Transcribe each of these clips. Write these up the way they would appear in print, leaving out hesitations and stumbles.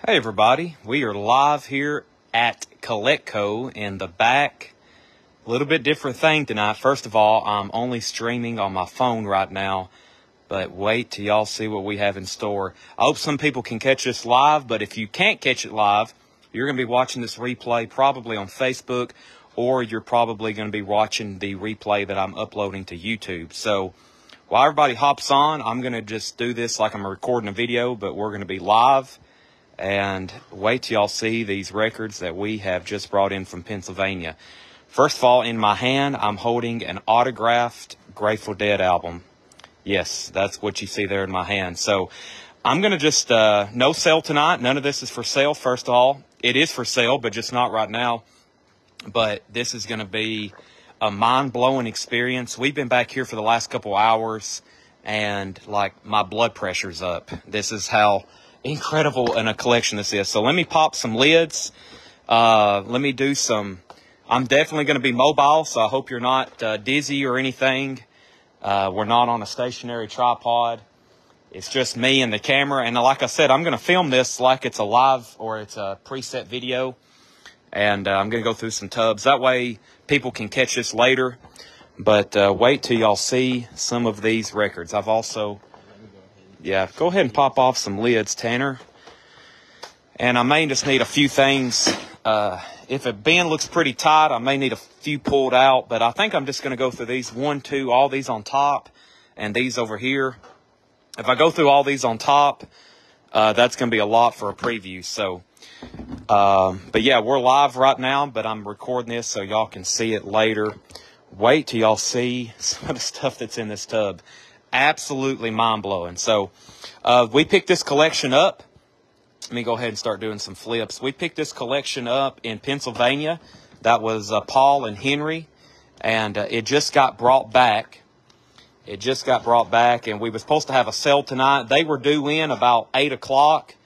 Hey everybody, we are live here at Coletco in the back. A little bit different thing tonight. First of all, I'm only streaming on my phone right now, but wait till y'all see what we have in store. I hope some people can catch this live, but if you can't catch it live, you're going to be watching this replay probably on Facebook, or you're probably going to be watching the replay that I'm uploading to YouTube. So while everybody hops on, I'm going to just do this like I'm recording a video, but we're going to be live. And wait till y'all see these records that we have just brought in from Pennsylvania. First of all, in my hand, I'm holding an autographed Grateful Dead album. Yes, that's what you see there in my hand. So I'm going to just, no sale tonight. None of this is for sale. First of all, it is for sale, but just not right now. But this is going to be a mind-blowing experience. We've been back here for the last couple hours, and like my blood pressure's up. This is how incredible in a collection this is. So let me pop some lids. Let me do some. I'm definitely going to be mobile, so I hope you're not dizzy or anything. We're not on a stationary tripod. It's just me and the camera. And like I said, I'm going to film this like it's a live or it's a preset video. And I'm going to go through some tubs. That way people can catch this later. But wait till y'all see some of these records. I've also... Yeah, go ahead and pop off some lids, Tanner. And I may just need a few things. If a bin looks pretty tight, I may need a few pulled out. But I think I'm just going to go through these 1, 2, all these on top, and these over here. If I go through all these on top, that's going to be a lot for a preview. So, but yeah, we're live right now, but I'm recording this so y'all can see it later. Wait till y'all see some of the stuff that's in this tub. Absolutely mind-blowing. So we picked this collection up. Let me go ahead and start doing some flips. We picked this collection up in Pennsylvania. That was Paul and Henry, and it just got brought back. It just got brought back, and we were supposed to have a sale tonight. They were due in about 8 o'clock,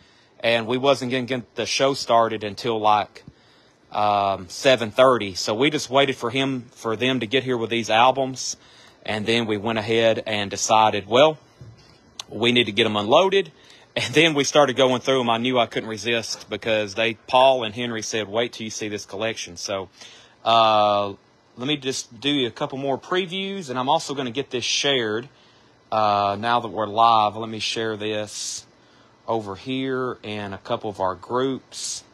and we wasn't going to get the show started until like 7:30. So we just waited for them to get here with these albums. And then we went ahead and decided, well, we need to get them unloaded. And then we started going through them. I knew I couldn't resist because Paul and Henry said, wait till you see this collection. So let me just do a couple more previews. And I'm also going to get this shared now that we're live. Let me share this over here in a couple of our groups.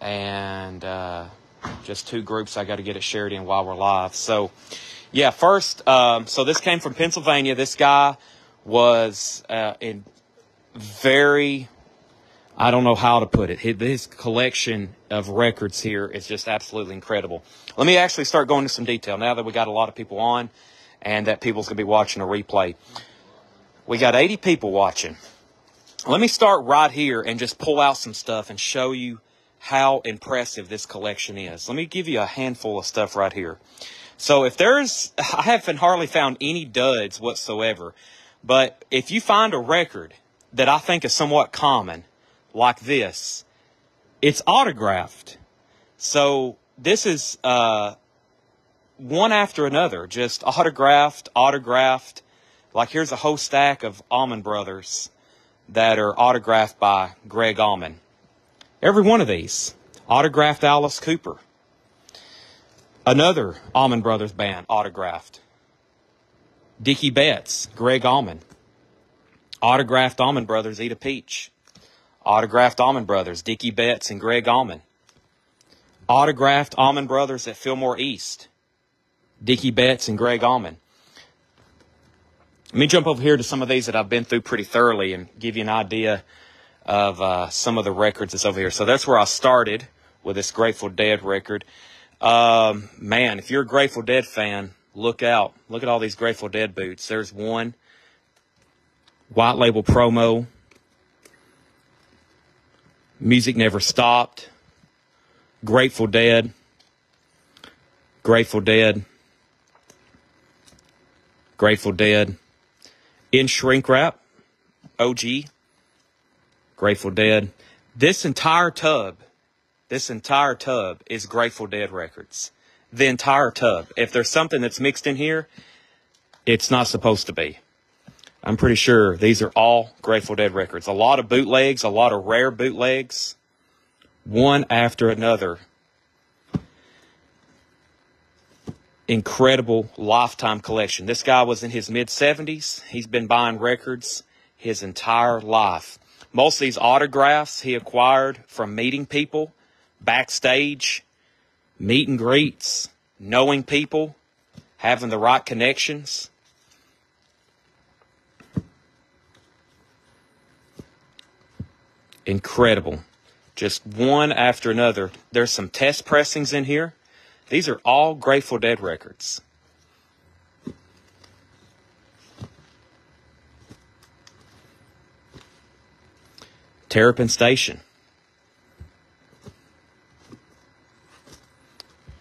And just 2 groups I got to get it shared in while we're live. So... yeah, first, so this came from Pennsylvania. This guy was in very, I don't know how to put it. His collection of records here is just absolutely incredible. Let me actually start going into some detail now that we got a lot of people on and that people's going to be watching a replay. We got 80 people watching. Let me start right here and just pull out some stuff and show you how impressive this collection is. Let me give you a handful of stuff right here. So I haven't hardly found any duds whatsoever, but if you find a record that I think is somewhat common, like this, it's autographed. So this is one after another, just autographed. Like here's a whole stack of Allman Brothers that are autographed by Greg Allman. Every one of these, autographed Alice Cooper. Another Allman Brothers band, autographed. Dickie Betts, Greg Allman. Autographed Allman Brothers, Eat a Peach. Autographed Allman Brothers, Dickie Betts and Greg Allman. Autographed Allman Brothers at Fillmore East. Dickie Betts and Greg Allman. Let me jump over here to some of these that I've been through pretty thoroughly and give you an idea of some of the records that's over here. So that's where I started with this Grateful Dead record. Man, if you're a Grateful Dead fan, look out. Look at all these Grateful Dead boots. There's one. White Label Promo. Music Never Stopped. Grateful Dead. Grateful Dead. Grateful Dead. In Shrink Wrap. OG. Grateful Dead. This entire tub is Grateful Dead records. The entire tub. If there's something that's mixed in here, it's not supposed to be. I'm pretty sure these are all Grateful Dead records. A lot of bootlegs, a lot of rare bootlegs, one after another. Incredible lifetime collection. This guy was in his mid-70s. He's been buying records his entire life. Most of these autographs he acquired from meeting people, backstage, meet and greets, knowing people, having the right connections. Incredible. Just one after another. There's some test pressings in here. These are all Grateful Dead records. Terrapin Station.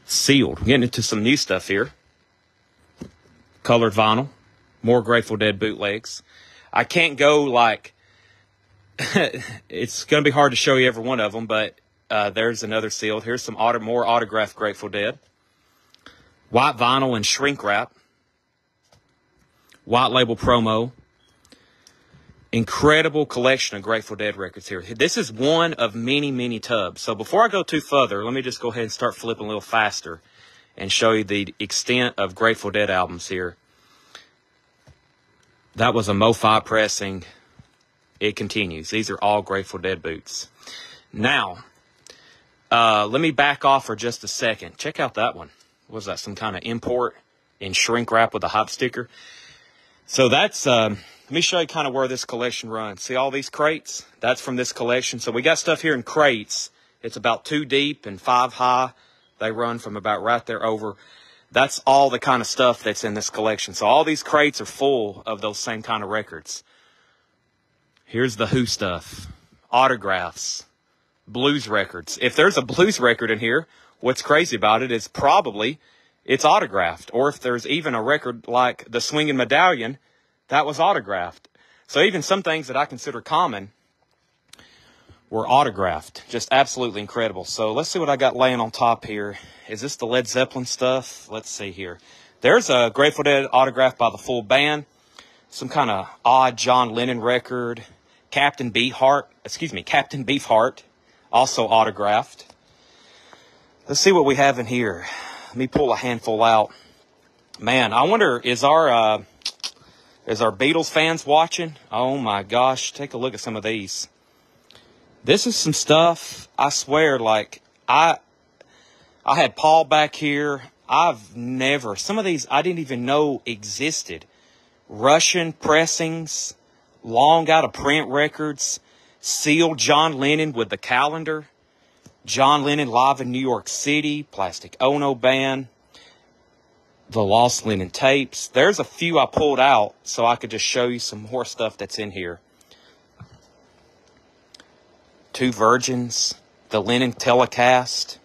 Sealed. We're getting into some new stuff here. Colored vinyl. More Grateful Dead bootlegs. I can't go like... it's going to be hard to show you every one of them, but there's another sealed. Here's some more autographed Grateful Dead. White vinyl and shrink wrap. White label promo. Incredible collection of Grateful Dead records here. This is one of many, many tubs. So before I go too further, let me just go ahead and start flipping a little faster and show you the extent of Grateful Dead albums here. That was a Mo-Fi pressing. It continues. These are all Grateful Dead boots. Now, let me back off for just a second. Check out that one. Was that some kind of import in shrink wrap with a hop sticker? So that's, let me show you kind of where this collection runs. See all these crates? That's from this collection. So we got stuff here in crates. It's about 2 deep and 5 high. They run from about right there over. That's all the kind of stuff that's in this collection. So all these crates are full of those same kind of records. Here's the Who stuff. Autographs. Blues records. If there's a blues record in here, what's crazy about it is probably it's autographed. Or if there's even a record like the Swingin' Medallion, that was autographed. So even some things that I consider common were autographed. Just absolutely incredible. So let's see what I got laying on top here. Is this the Led Zeppelin stuff? Let's see here. There's a Grateful Dead autograph by the full band. Some kind of odd John Lennon record. Captain Beefheart, also autographed. Let's see what we have in here. Let me pull a handful out. Man, I wonder, is our Beatles fans watching? Oh my gosh, take a look at some of these. This is some stuff, I swear, like, I had Paul back here. Some of these I didn't even know existed. Russian pressings, long out of print records, sealed John Lennon with the calendar, John Lennon live in New York City, Plastic Ono Band, the Lost Lennon tapes. There's a few I pulled out so I could just show you some more stuff that's in here. Two Virgins, the Lennon telecast.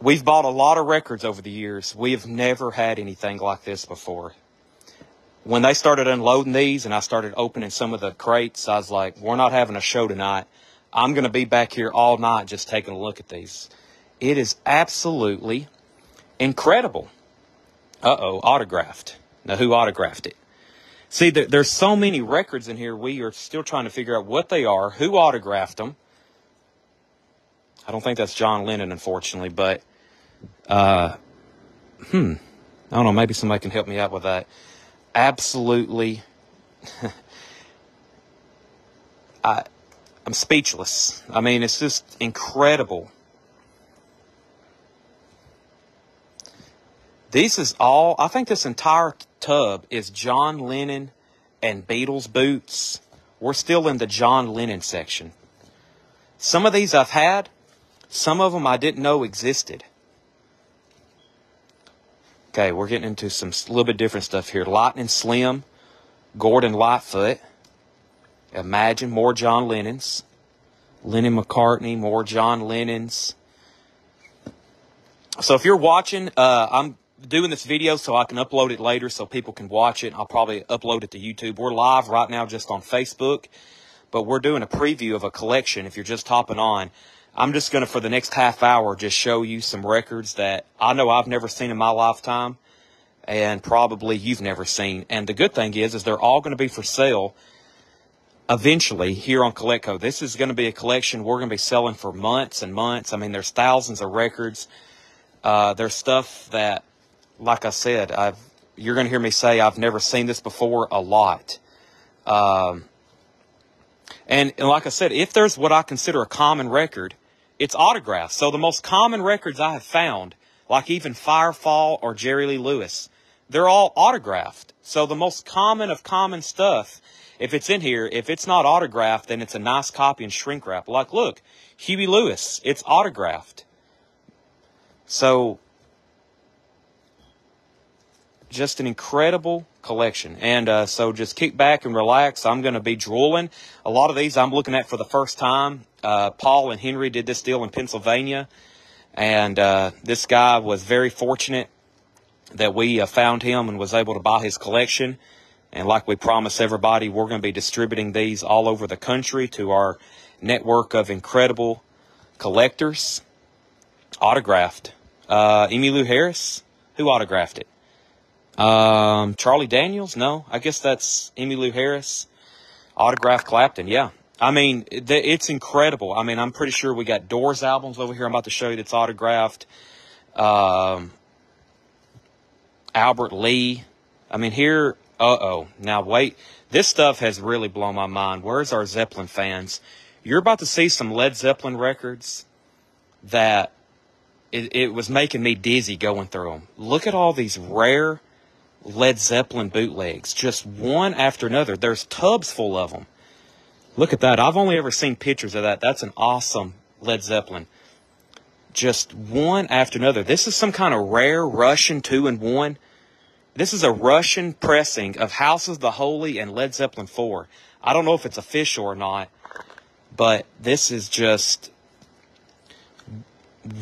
We've bought a lot of records over the years. We have never had anything like this before. When they started unloading these and I started opening some of the crates, I was like, we're not having a show tonight. I'm going to be back here all night just taking a look at these. It is absolutely incredible. Uh-oh, autographed. Now, who autographed it? See, there's so many records in here, we are still trying to figure out what they are, who autographed them. I don't think that's John Lennon, unfortunately, but, I don't know, maybe somebody can help me out with that. Absolutely, I'm speechless. I mean, it's just incredible. This is all, I think this entire tub is John Lennon and Beatles boots. We're still in the John Lennon section. Some of these I've had. Some of them I didn't know existed. Okay, we're getting into some little bit different stuff here. Lightning Slim, Gordon Lightfoot. Imagine, more John Lennons. Lennon McCartney, more John Lennons. So if you're watching, I'm doing this video so I can upload it later so people can watch it. I'll probably upload it to YouTube. We're live right now just on Facebook, but we're doing a preview of a collection if you're just hopping on. I'm just going to, for the next half hour, just show you some records that I know I've never seen in my lifetime. and probably you've never seen. And the good thing is they're all going to be for sale eventually here on CollectCo. This is going to be a collection we're going to be selling for months and months. I mean, there's thousands of records. There's stuff that, like I said, you're going to hear me say I've never seen this before a lot. And like I said, if there's what I consider a common record, it's autographs. So the most common records I have found, like even Firefall or Jerry Lee Lewis, they're all autographed. So the most common of common stuff, if it's in here, if it's not autographed, then it's a nice copy and shrink wrap. Like, look, Huey Lewis, it's autographed. So, just an incredible collection. And so just kick back and relax. I'm going to be drooling. A lot of these I'm looking at for the first time. Paul and Henry did this deal in Pennsylvania. And this guy was very fortunate that we found him and was able to buy his collection. And like we promised everybody, we're going to be distributing these all over the country to our network of incredible collectors. Autographed. Emmylou Harris? Who autographed it? Charlie Daniels? No, I guess that's Emmylou Harris. Autographed Clapton, yeah. I mean, it's incredible. I mean, I'm pretty sure we got Doors albums over here I'm about to show you that's autographed. Albert Lee. I mean, here, now wait. This stuff has really blown my mind. Where's our Zeppelin fans? You're about to see some Led Zeppelin records that it was making me dizzy going through them. Look at all these rare Led Zeppelin bootlegs, just one after another. There's tubs full of them. Look at that. I've only ever seen pictures of that. That's an awesome Led Zeppelin. Just one after another. This is some kind of rare Russian 2-in-1. This is a Russian pressing of House of the Holy and Led Zeppelin 4. I don't know if it's official or not, but this is just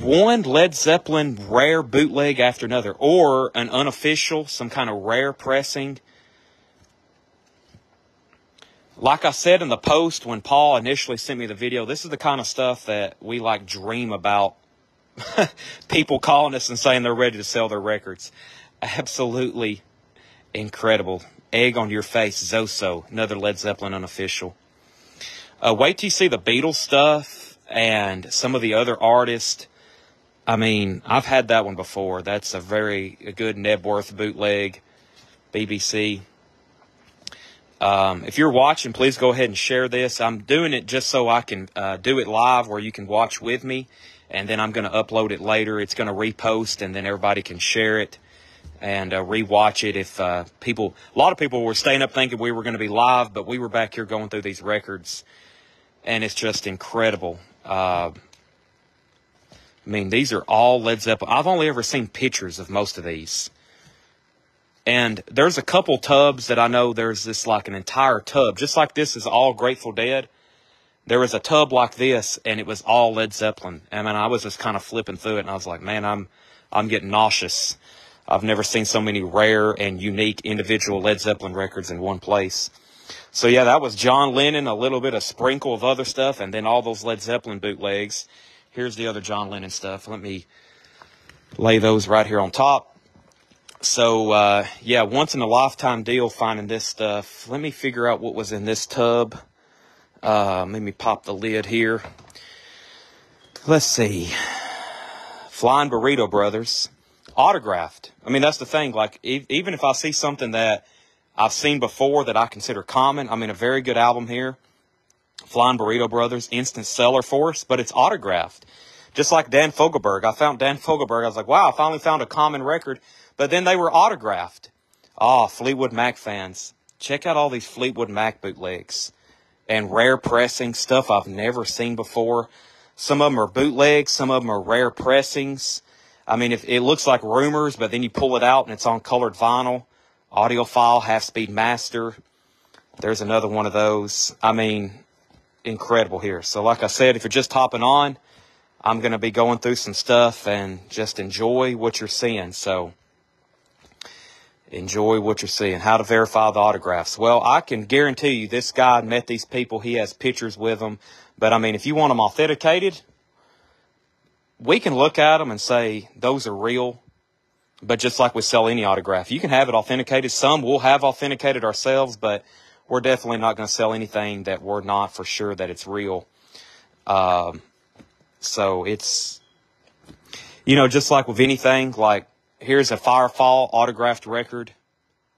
one Led Zeppelin rare bootleg after another, or an unofficial, some kind of rare pressing. Like I said in the post when Paul initially sent me the video, this is the kind of stuff that we like dream about. People calling us and saying they're ready to sell their records. Absolutely incredible. Egg on your face, Zoso, another Led Zeppelin unofficial. Wait till you see the Beatles stuff and some of the other artists. I mean, I've had that one before. That's a good Nebworth bootleg, BBC. If you're watching, please go ahead and share this. I'm doing it just so I can do it live where you can watch with me. And then I'm going to upload it later. It's going to repost, and then everybody can share it and rewatch it. If a lot of people were staying up thinking we were going to be live, but we were back here going through these records. And it's just incredible. I mean, these are all Led Zeppelin. I've only ever seen pictures of most of these. And there's a couple tubs that I know there's this like an entire tub. Just like this is all Grateful Dead. There was a tub like this, and it was all Led Zeppelin. I mean, I was just kind of flipping through it, and I was like, man, I'm getting nauseous. I've never seen so many rare and unique individual Led Zeppelin records in one place. So, yeah, that was John Lennon, a little bit of sprinkle of other stuff, and then all those Led Zeppelin bootlegs. Here's the other John Lennon stuff. Let me lay those right here on top. So, yeah, once-in-a-lifetime deal finding this stuff. Let me figure out what was in this tub. Let me pop the lid here. Let's see. Flying Burrito Brothers. Autographed. I mean, that's the thing. Like, even if I see something that I've seen before that I consider common, I mean, a very good album here. Flying Burrito Brothers, instant seller for us, but it's autographed. Just like Dan Fogelberg. I found Dan Fogelberg. I was like, wow, I finally found a common record. But then they were autographed. Fleetwood Mac fans. Check out all these Fleetwood Mac bootlegs. And rare pressing, stuff I've never seen before. Some of them are bootlegs. Some of them are rare pressings. I mean, if it looks like Rumors, but then you pull it out and it's on colored vinyl. Audiophile, half-speed master. There's another one of those. I mean, incredible here. So like I said, if you're just hopping on, I'm going to be going through some stuff and just enjoy what you're seeing. So enjoy what you're seeing. How to verify the autographs. Well, I can guarantee you this guy met these people. He has pictures with them. But, I mean, if you want them authenticated, we can look at them and say those are real. But just like we sell any autograph, you can have it authenticated. Some we'll have authenticated ourselves, but we're definitely not going to sell anything that we're not for sure that it's real. So it's, just like with anything, like here's a Firefall autographed record.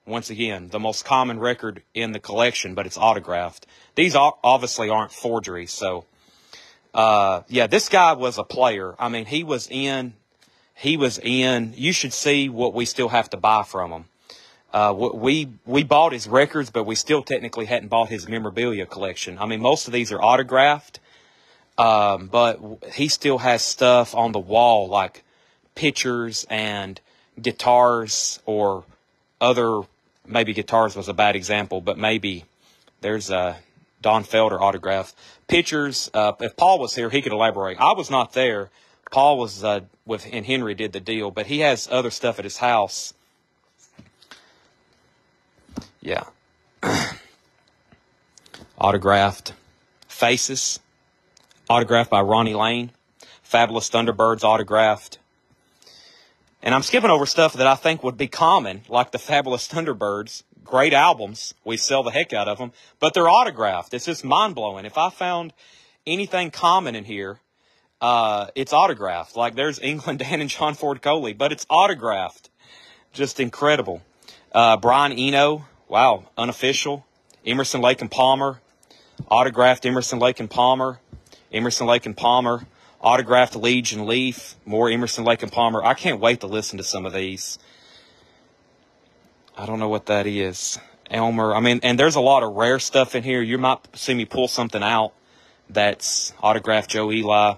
Once again, the most common record in the collection, but it's autographed. These obviously aren't forgeries. So, this guy was a player. I mean, he was in, you should see what we still have to buy from him. We bought his records, but we still technically hadn't bought his memorabilia collection. I mean, most of these are autographed, but he still has stuff on the wall, like pictures and guitars, or other, maybe guitars was a bad example, but maybe there's a Don Felder autograph. Pictures, if Paul was here, he could elaborate. I was not there. Paul was and Henry did the deal, but he has other stuff at his house. Yeah. Autographed Faces, autographed by Ronnie Lane. Fabulous Thunderbirds, autographed. And I'm skipping over stuff that I think would be common, like the Fabulous Thunderbirds. Great albums. We sell the heck out of them, but they're autographed. It's just mind-blowing. If I found anything common in here, it's autographed. Like there's England Dan and John Ford Coley, but it's autographed. Just incredible. Brian Eno, wow, unofficial. Emerson, Lake and Palmer, autographed Emerson, Lake and Palmer. Emerson, Lake and Palmer, autographed Legion Leaf, more Emerson, Lake and Palmer. I can't wait to listen to some of these. I don't know what that is. Elmer, I mean, and there's a lot of rare stuff in here. You might see me pull something out that's autographed Joe Eli.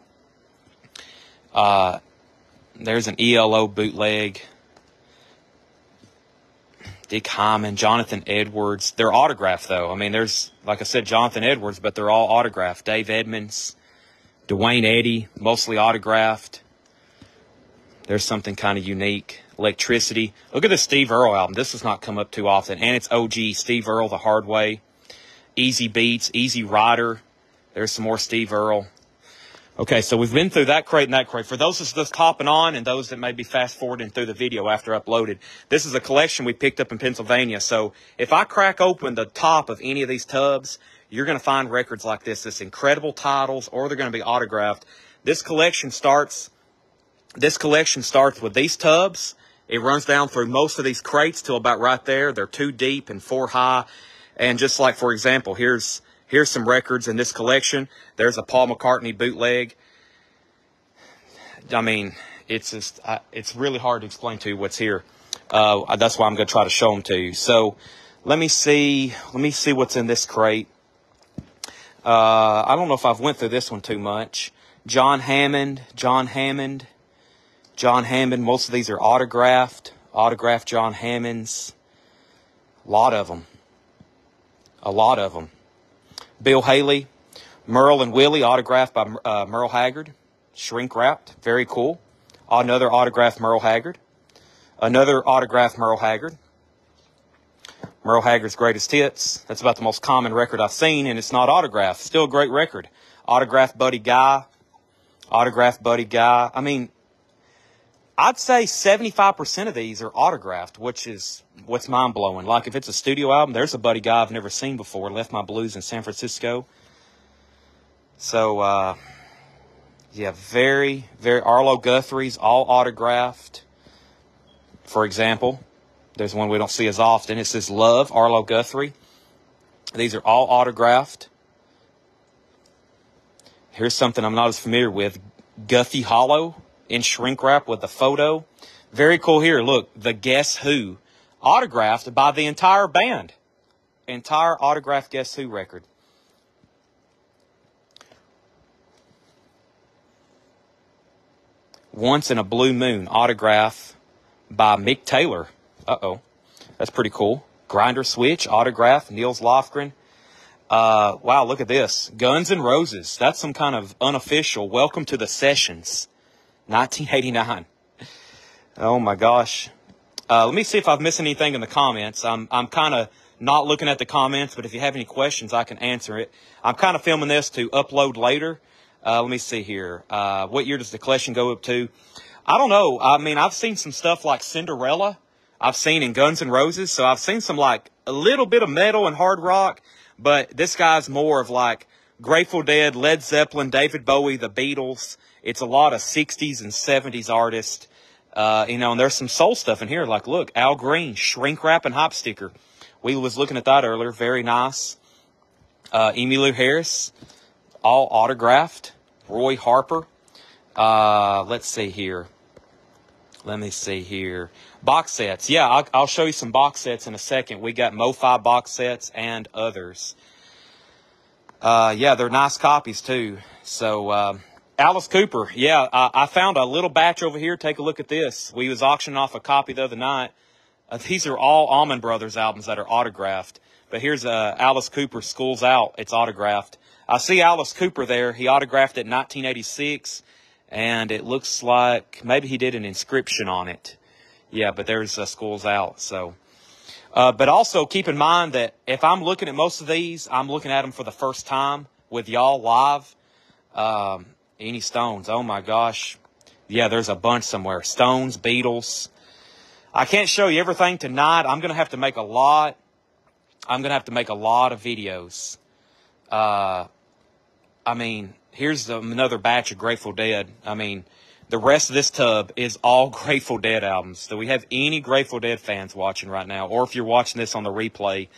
There's an ELO bootleg. Dick Hyman, Jonathan Edwards. They're autographed, though. I mean, there's, like I said, Jonathan Edwards, but they're all autographed. Dave Edmonds, Dwayne Eddy, mostly autographed. There's something kind of unique. Electricity. Look at the Steve Earle album. This has not come up too often. And it's OG Steve Earle the hard way. Easy Beats, Easy Rider. There's some more Steve Earle. Okay, so we've been through that crate and that crate. For those that's just hopping on and those that may be fast-forwarding through the video after uploaded, this is a collection we picked up in Pennsylvania. So if I crack open the top of any of these tubs, you're going to find records like this incredible titles, or they're going to be autographed. This collection starts with these tubs. It runs down through most of these crates till about right there. They're 2 deep and 4 high. And just like, for example, here's some records in this collection. There's a Paul McCartney bootleg. I mean, it's just, it's really hard to explain to you what's here. That's why I'm going to try to show them to you. So let me see what's in this crate. I don't know if I've went through this one too much. John Hammond. Most of these are autographed. Autographed John Hammonds. A lot of them. Bill Haley. Merle and Willie, autographed by Merle Haggard. Shrink wrapped. Very cool. Another autographed Merle Haggard. Another autographed Merle Haggard. Merle Haggard's Greatest Hits. That's about the most common record I've seen, and it's not autographed. Still a great record. Autographed Buddy Guy. I mean, I'd say 75% of these are autographed, which is what's mind-blowing. Like, if it's a studio album, there's a Buddy Guy I've never seen before. Left My Blues in San Francisco. So, yeah, very, very... Arlo Guthrie's, all autographed. For example, there's one we don't see as often. It says Love, Arlo Guthrie. These are all autographed. Here's something I'm not as familiar with. Guthie Hollow in shrink wrap with a photo. Very cool here. Look, the Guess Who. Autographed by the entire band. Entire autographed Guess Who record. Once in a Blue Moon. Autograph by Mick Taylor. Uh-oh. That's pretty cool. Grinder Switch. Autograph. Niels Lofgren. Wow, look at this. Guns N' Roses. That's some kind of unofficial Welcome to the Sessions. 1989. Oh my gosh. Let me see if I've missed anything in the comments. I'm kind of not looking at the comments, but if you have any questions, I can answer it. I'm kind of filming this to upload later. Let me see here. What year does the collection go up to? I don't know. I mean, I've seen some stuff like Cinderella. I've seen in Guns N' Roses. So I've seen some like a little bit of metal and hard rock. But this guy's more of like Grateful Dead, Led Zeppelin, David Bowie, the Beatles. It's a lot of 60s and 70s artists. You know, and there's some soul stuff in here. Like, look, Al Green, Shrink Wrap and Hop Sticker. We was looking at that earlier. Very nice. Emmylou Harris, all autographed. Roy Harper. Let's see here. Let me see here. Box sets. Yeah, I'll show you some box sets in a second. We got MoFi box sets and others. Yeah, they're nice copies too. So, Alice Cooper. Yeah, I found a little batch over here. Take a look at this. We was auctioning off a copy the other night. These are all Allman Brothers albums that are autographed. But here's Alice Cooper, School's Out. It's autographed. I see Alice Cooper there. He autographed it in 1986. And it looks like maybe he did an inscription on it. Yeah, but there's School's Out. So, but also keep in mind that if I'm looking at most of these, I'm looking at them for the first time with y'all live. Any Stones? Oh my gosh. Yeah, there's a bunch somewhere. Stones, Beatles. I can't show you everything tonight. I'm going to have to make a lot. I'm going to have to make a lot of videos. I mean, here's another batch of Grateful Dead. I mean, the rest of this tub is all Grateful Dead albums. Do we have any Grateful Dead fans watching right now? Or if you're watching this on the replay,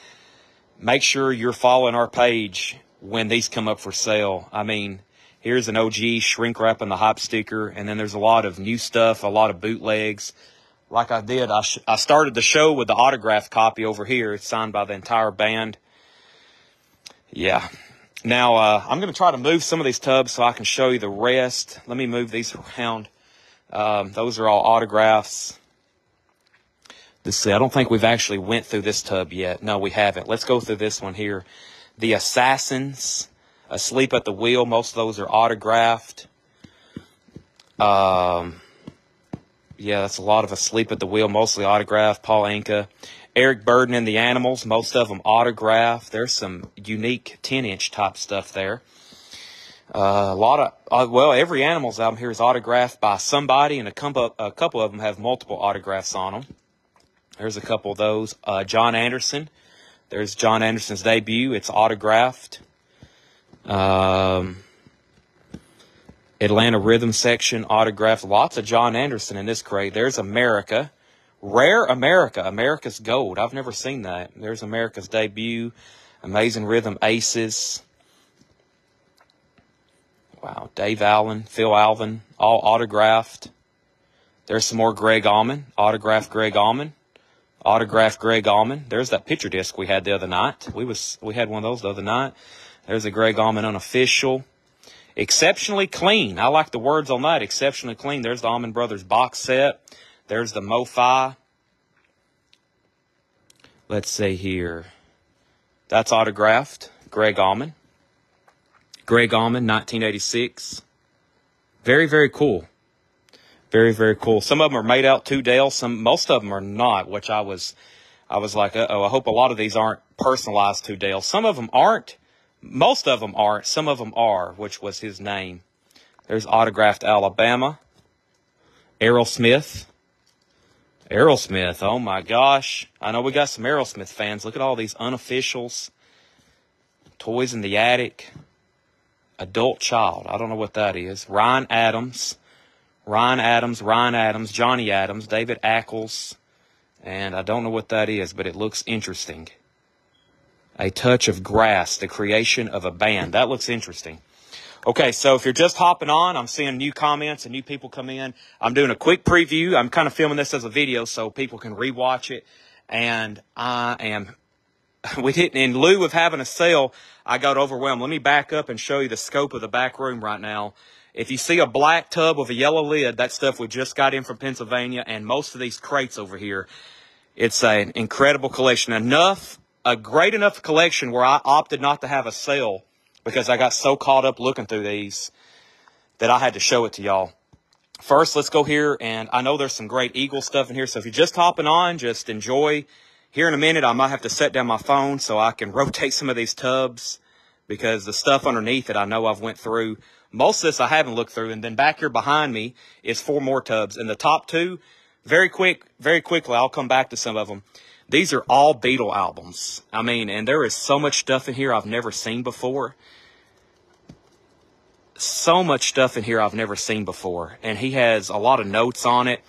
make sure you're following our page when these come up for sale. I mean, here's an OG Shrink Wrap and the Hop Sticker. And then there's a lot of new stuff, a lot of bootlegs. Like I did, I started the show with the autographed copy over here. It's signed by the entire band. Yeah. Now, I'm going to try to move some of these tubs so I can show you the rest. Let me move these around. Those are all autographs. Let's see. I don't think we've actually went through this tub yet. No, we haven't. Let's go through this one here. The Assassins, Asleep at the Wheel. Most of those are autographed. Yeah, that's a lot of Asleep at the Wheel, mostly autographed. Paul Anka. Eric Burden and the Animals, most of them autographed. There's some unique 10-inch type stuff there. A lot of, well, every Animals album here is autographed by somebody, and a couple of them have multiple autographs on them. There's a couple of those. John Anderson. There's John Anderson's debut. It's autographed. Atlanta Rhythm Section, autographed. Lots of John Anderson in this crate. There's America. Rare America. America's Gold. I've never seen that. There's America's debut. Amazing Rhythm Aces. Wow. Dave Allen, Phil Alvin, all autographed. There's some more Greg Allman. Autographed Greg Allman. Autographed Greg Allman. There's that picture disc we had the other night. We had one of those the other night. There's a Greg Allman unofficial. Exceptionally Clean. I like the words on that. Exceptionally Clean. There's the Allman Brothers box set. There's the MoFi. Let's see here. That's autographed. Greg Allman. Greg Allman, 1986. Very, very cool. Very, very cool. Some of them are made out to Dale. Most of them are not, which I was like, uh-oh, I hope a lot of these aren't personalized to Dale. Some of them aren't. Most of them aren't. Some of them are, which was his name. There's autographed Alabama. Aerosmith. Aerosmith. Oh, my gosh. I know we got some Aerosmith fans. Look at all these unofficials. Toys in the Attic. Adult Child. I don't know what that is. Ryan Adams. Johnny Adams. David Ackles. And I don't know what that is, but it looks interesting. A Touch of Grass, the creation of a band. That looks interesting. Okay, so if you're just hopping on, I'm seeing new comments and new people come in. I'm doing a quick preview. I'm kind of filming this as a video so people can rewatch it. And we didn't, in lieu of having a sale, I got overwhelmed. Let me back up and show you the scope of the back room right now. If you see a black tub with a yellow lid, that stuff we just got in from Pennsylvania, and most of these crates over here, it's an incredible collection. A great enough collection where I opted not to have a sale because I got so caught up looking through these that I had to show it to y'all. First, let's go here, and I know there's some great Eagle stuff in here, so if you're just hopping on, just enjoy. Here in a minute, I might have to set down my phone so I can rotate some of these tubs. because the stuff underneath it I know I've went through. Most of this I haven't looked through. And then back here behind me is 4 more tubs. And the top 2, very quickly, I'll come back to some of them. These are all Beatle albums. I mean, and there is so much stuff in here I've never seen before. So much stuff in here I've never seen before. And he has a lot of notes on it.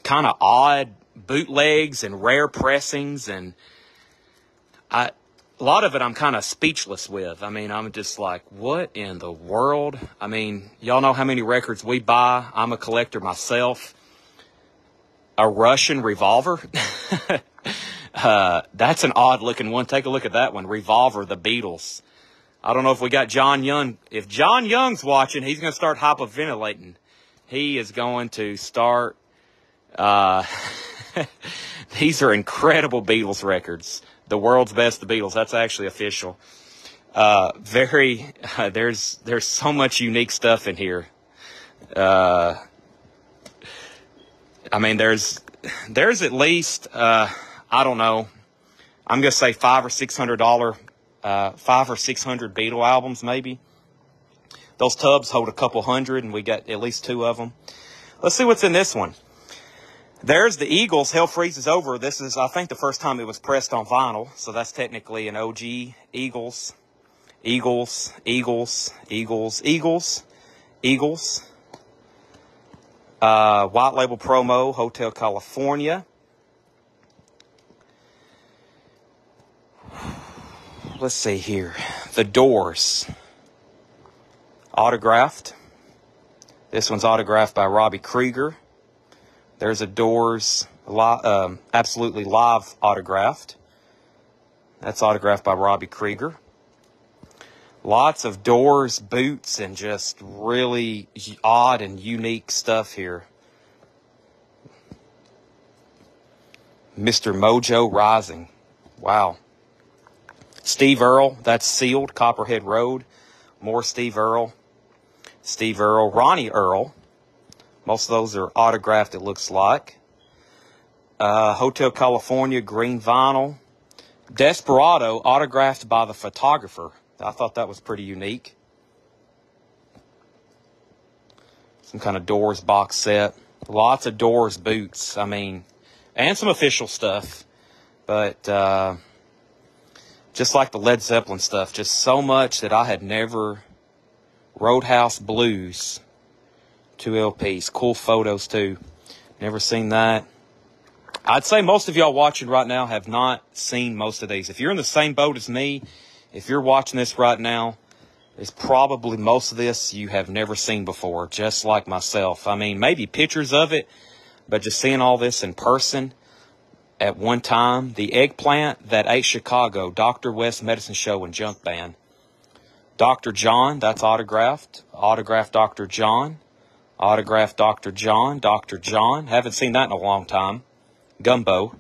Kind of odd bootlegs and rare pressings. And a lot of it I'm kind of speechless with. I mean, I'm just like, what in the world? I mean, y'all know how many records we buy. I'm a collector myself. A Russian Revolver. That's an odd looking one. Take a look at that one. Revolver, the Beatles. I don't know if we got John Young. If John Young's watching, he's going to start hyperventilating. He is going to start. These are incredible Beatles records. The world's best, the Beatles. That's actually official. There's so much unique stuff in here. I mean, there's at least, I don't know, I'm going to say $500 or $600, 500 or 600 Beatle albums, maybe. Those tubs hold a couple hundred, and we got at least 2 of them. Let's see what's in this one. There's the Eagles, Hell Freezes Over. This is, I think, the first time it was pressed on vinyl. So that's technically an OG Eagles. Eagles, Eagles, Eagles, Eagles, Eagles. White label promo, Hotel California. Let's see here. The Doors. Autographed. This one's autographed by Robbie Krieger. There's a Doors Absolutely Live autographed. That's autographed by Robbie Krieger. Lots of Doors boots and just really odd and unique stuff here. Mr. Mojo Rising. Wow. Steve Earle, that's sealed. Copperhead Road. More Steve Earle. Steve Earle. Ronnie Earle. Most of those are autographed, it looks like. Hotel California, green vinyl. Desperado, autographed by the photographer. I thought that was pretty unique. Some kind of Doors box set. Lots of Doors boots, I mean, and some official stuff. But just like the Led Zeppelin stuff, just so much that I had never... Roadhouse Blues. 2 LPs. Cool photos, too. Never seen that. I'd say most of y'all watching right now have not seen most of these. If you're in the same boat as me, if you're watching this right now, it's probably most of this you have never seen before, just like myself. I mean, maybe pictures of it, but just seeing all this in person at one time. The Eggplant That Ate Chicago, Dr. West Medicine Show and Junk Band. Dr. John, that's autographed. Autographed Dr. John. Autographed Dr. John. Dr. John. Haven't seen that in a long time. Gumbo.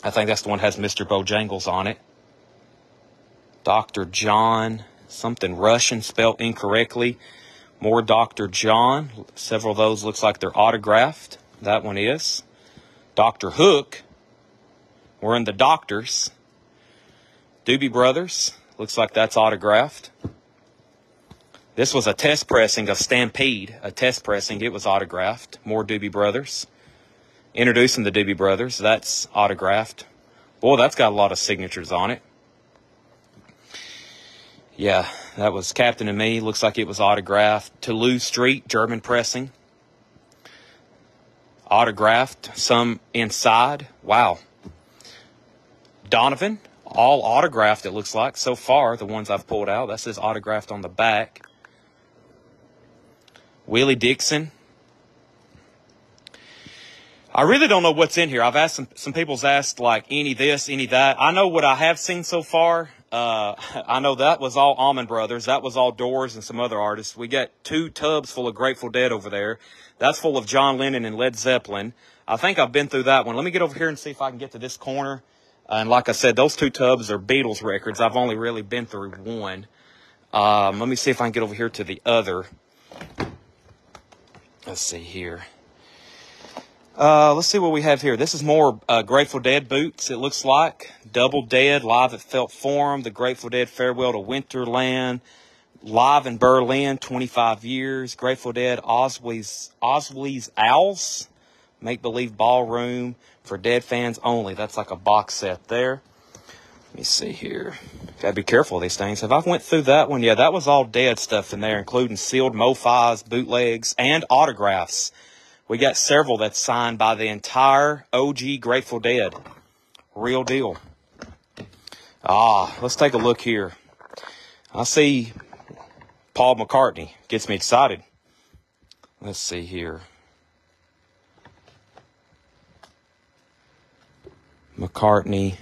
I think that's the one that has Mr. Bojangles on it. Dr. John. Something Russian spelled incorrectly. More Dr. John. Several of those looks like they're autographed. That one is. Dr. Hook. We're in the Doctors. Doobie Brothers. Looks like that's autographed. This was a test pressing of Stampede. A test pressing. It was autographed. More Doobie Brothers. Introducing the Doobie Brothers. That's autographed. Boy, that's got a lot of signatures on it. Yeah, that was Captain and Me. Looks like it was autographed. Toulouse Street, German pressing. Autographed. Some inside. Wow. Donovan. All autographed, it looks like. So far, the ones I've pulled out. That says autographed on the back. Willie Dixon. I really don't know what's in here. I've asked some people's asked, like, any this, any that. I know what I have seen so far. I know that was all Allman Brothers. That was all Doors and some other artists. We got 2 tubs full of Grateful Dead over there. That's full of John Lennon and Led Zeppelin. I think I've been through that one. Let me get over here and see if I can get to this corner. And like I said, those 2 tubs are Beatles records. I've only really been through one. Let me see if I can get over here to the other. Let's see here. Let's see what we have here. This is more Grateful Dead boots, it looks like. Double Dead, live at Felt Forum. The Grateful Dead Farewell to Winterland. Live in Berlin, 25 years. Grateful Dead, Oswey's Owls. Make-Believe Ballroom for Dead fans only. That's like a box set there. Let me see here. Gotta be careful of these things. Have I went through that one? Yeah, that was all Dead stuff in there, including sealed MoFis, bootlegs, and autographs. We got several that's signed by the entire OG Grateful Dead. Real deal. Let's take a look here. I see Paul McCartney. Gets me excited. Let's see here. McCartney.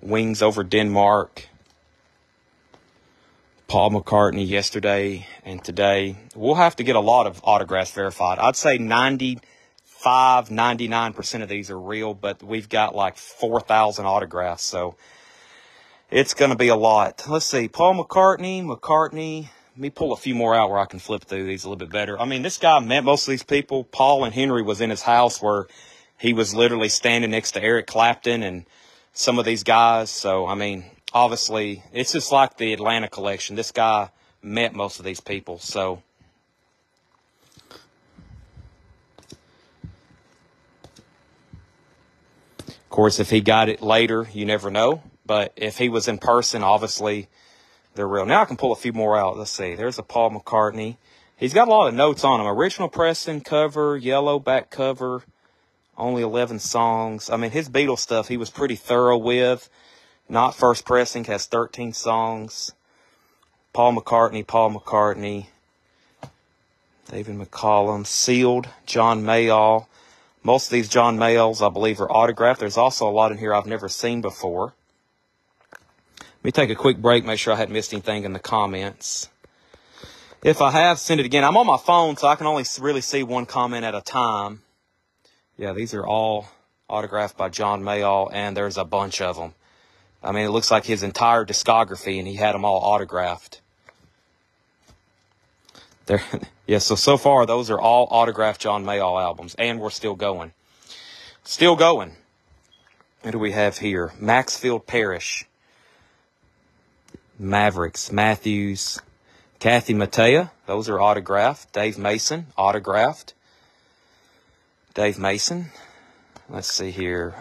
Wings over Denmark. Paul McCartney yesterday and today. We'll have to get a lot of autographs verified. I'd say 95, 99% of these are real, but we've got like 4,000 autographs, so it's going to be a lot. Let's see. Paul McCartney. Let me pull a few more out where I can flip through these a little bit better. I mean, this guy met most of these people. Paul and Henry was in his house where he was literally standing next to Eric Clapton and some of these guys. So, I mean, obviously, it's just like the Atlanta collection. This guy met most of these people. So, of course, if he got it later, you never know. But if he was in person, obviously, they're real. Now I can pull a few more out. Let's see. There's a Paul McCartney. He's got a lot of notes on him. Original pressing, cover, yellow back cover, only 11 songs. I mean, his Beatles stuff he was pretty thorough with. Not first pressing, has 13 songs. Paul McCartney. David McCollum, sealed, John Mayall. Most of these John Mayalls, I believe, are autographed. There's also a lot in here I've never seen before. Let me take a quick break, make sure I hadn't missed anything in the comments. If I have, send it again. I'm on my phone, so I can only really see one comment at a time. Yeah, these are all autographed by John Mayall, and there's a bunch of them. I mean, it looks like his entire discography, and he had them all autographed. There, yeah, so far, those are all autographed John Mayall albums, and we're still going. Still going. What do we have here? Maxfield Parrish. Mavericks, Matthews, Kathy Mattea, those are autographed. Dave Mason, autographed. Dave Mason. Let's see here.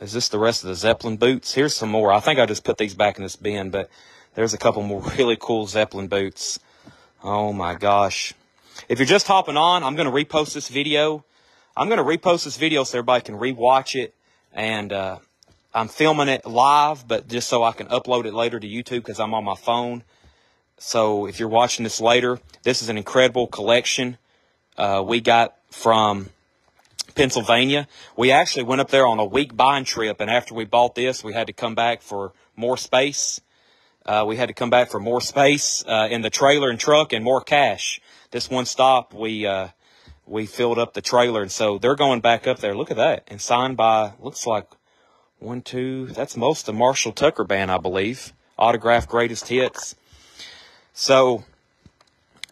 Is this the rest of the Zeppelin boots? Here's some more. I think I just put these back in this bin, but there's a couple more really cool Zeppelin boots. Oh my gosh. If you're just hopping on, I'm going to repost this video. So everybody can rewatch it. And I'm filming it live, but just so I can upload it later to YouTube because I'm on my phone. So if you're watching this later, this is an incredible collection we got from Pennsylvania. We actually went up there on a week buying trip, and after we bought this, we had to come back for more space. In the trailer and truck and more cash. This one stop, we filled up the trailer, and so they're going back up there. Look at that. And signed by, looks like 1, 2, that's most of Marshall Tucker Band, I believe. Autographed Greatest Hits. So,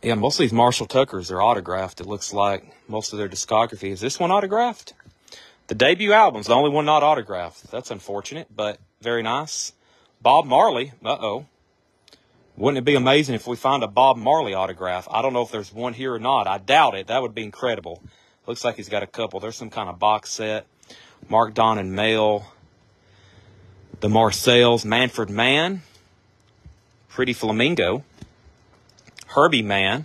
yeah, most of these Marshall Tuckers are autographed. It looks like most of their discography. Is this one autographed? The debut album's the only one not autographed. That's unfortunate, but very nice. Bob Marley. Wouldn't it be amazing if we find a Bob Marley autograph? I don't know if there's one here or not. I doubt it. That would be incredible. Looks like he's got a couple. There's some kind of box set. Mark Don and Mel. The Marcells. Manfred Mann. Pretty Flamingo. Herbie Mann.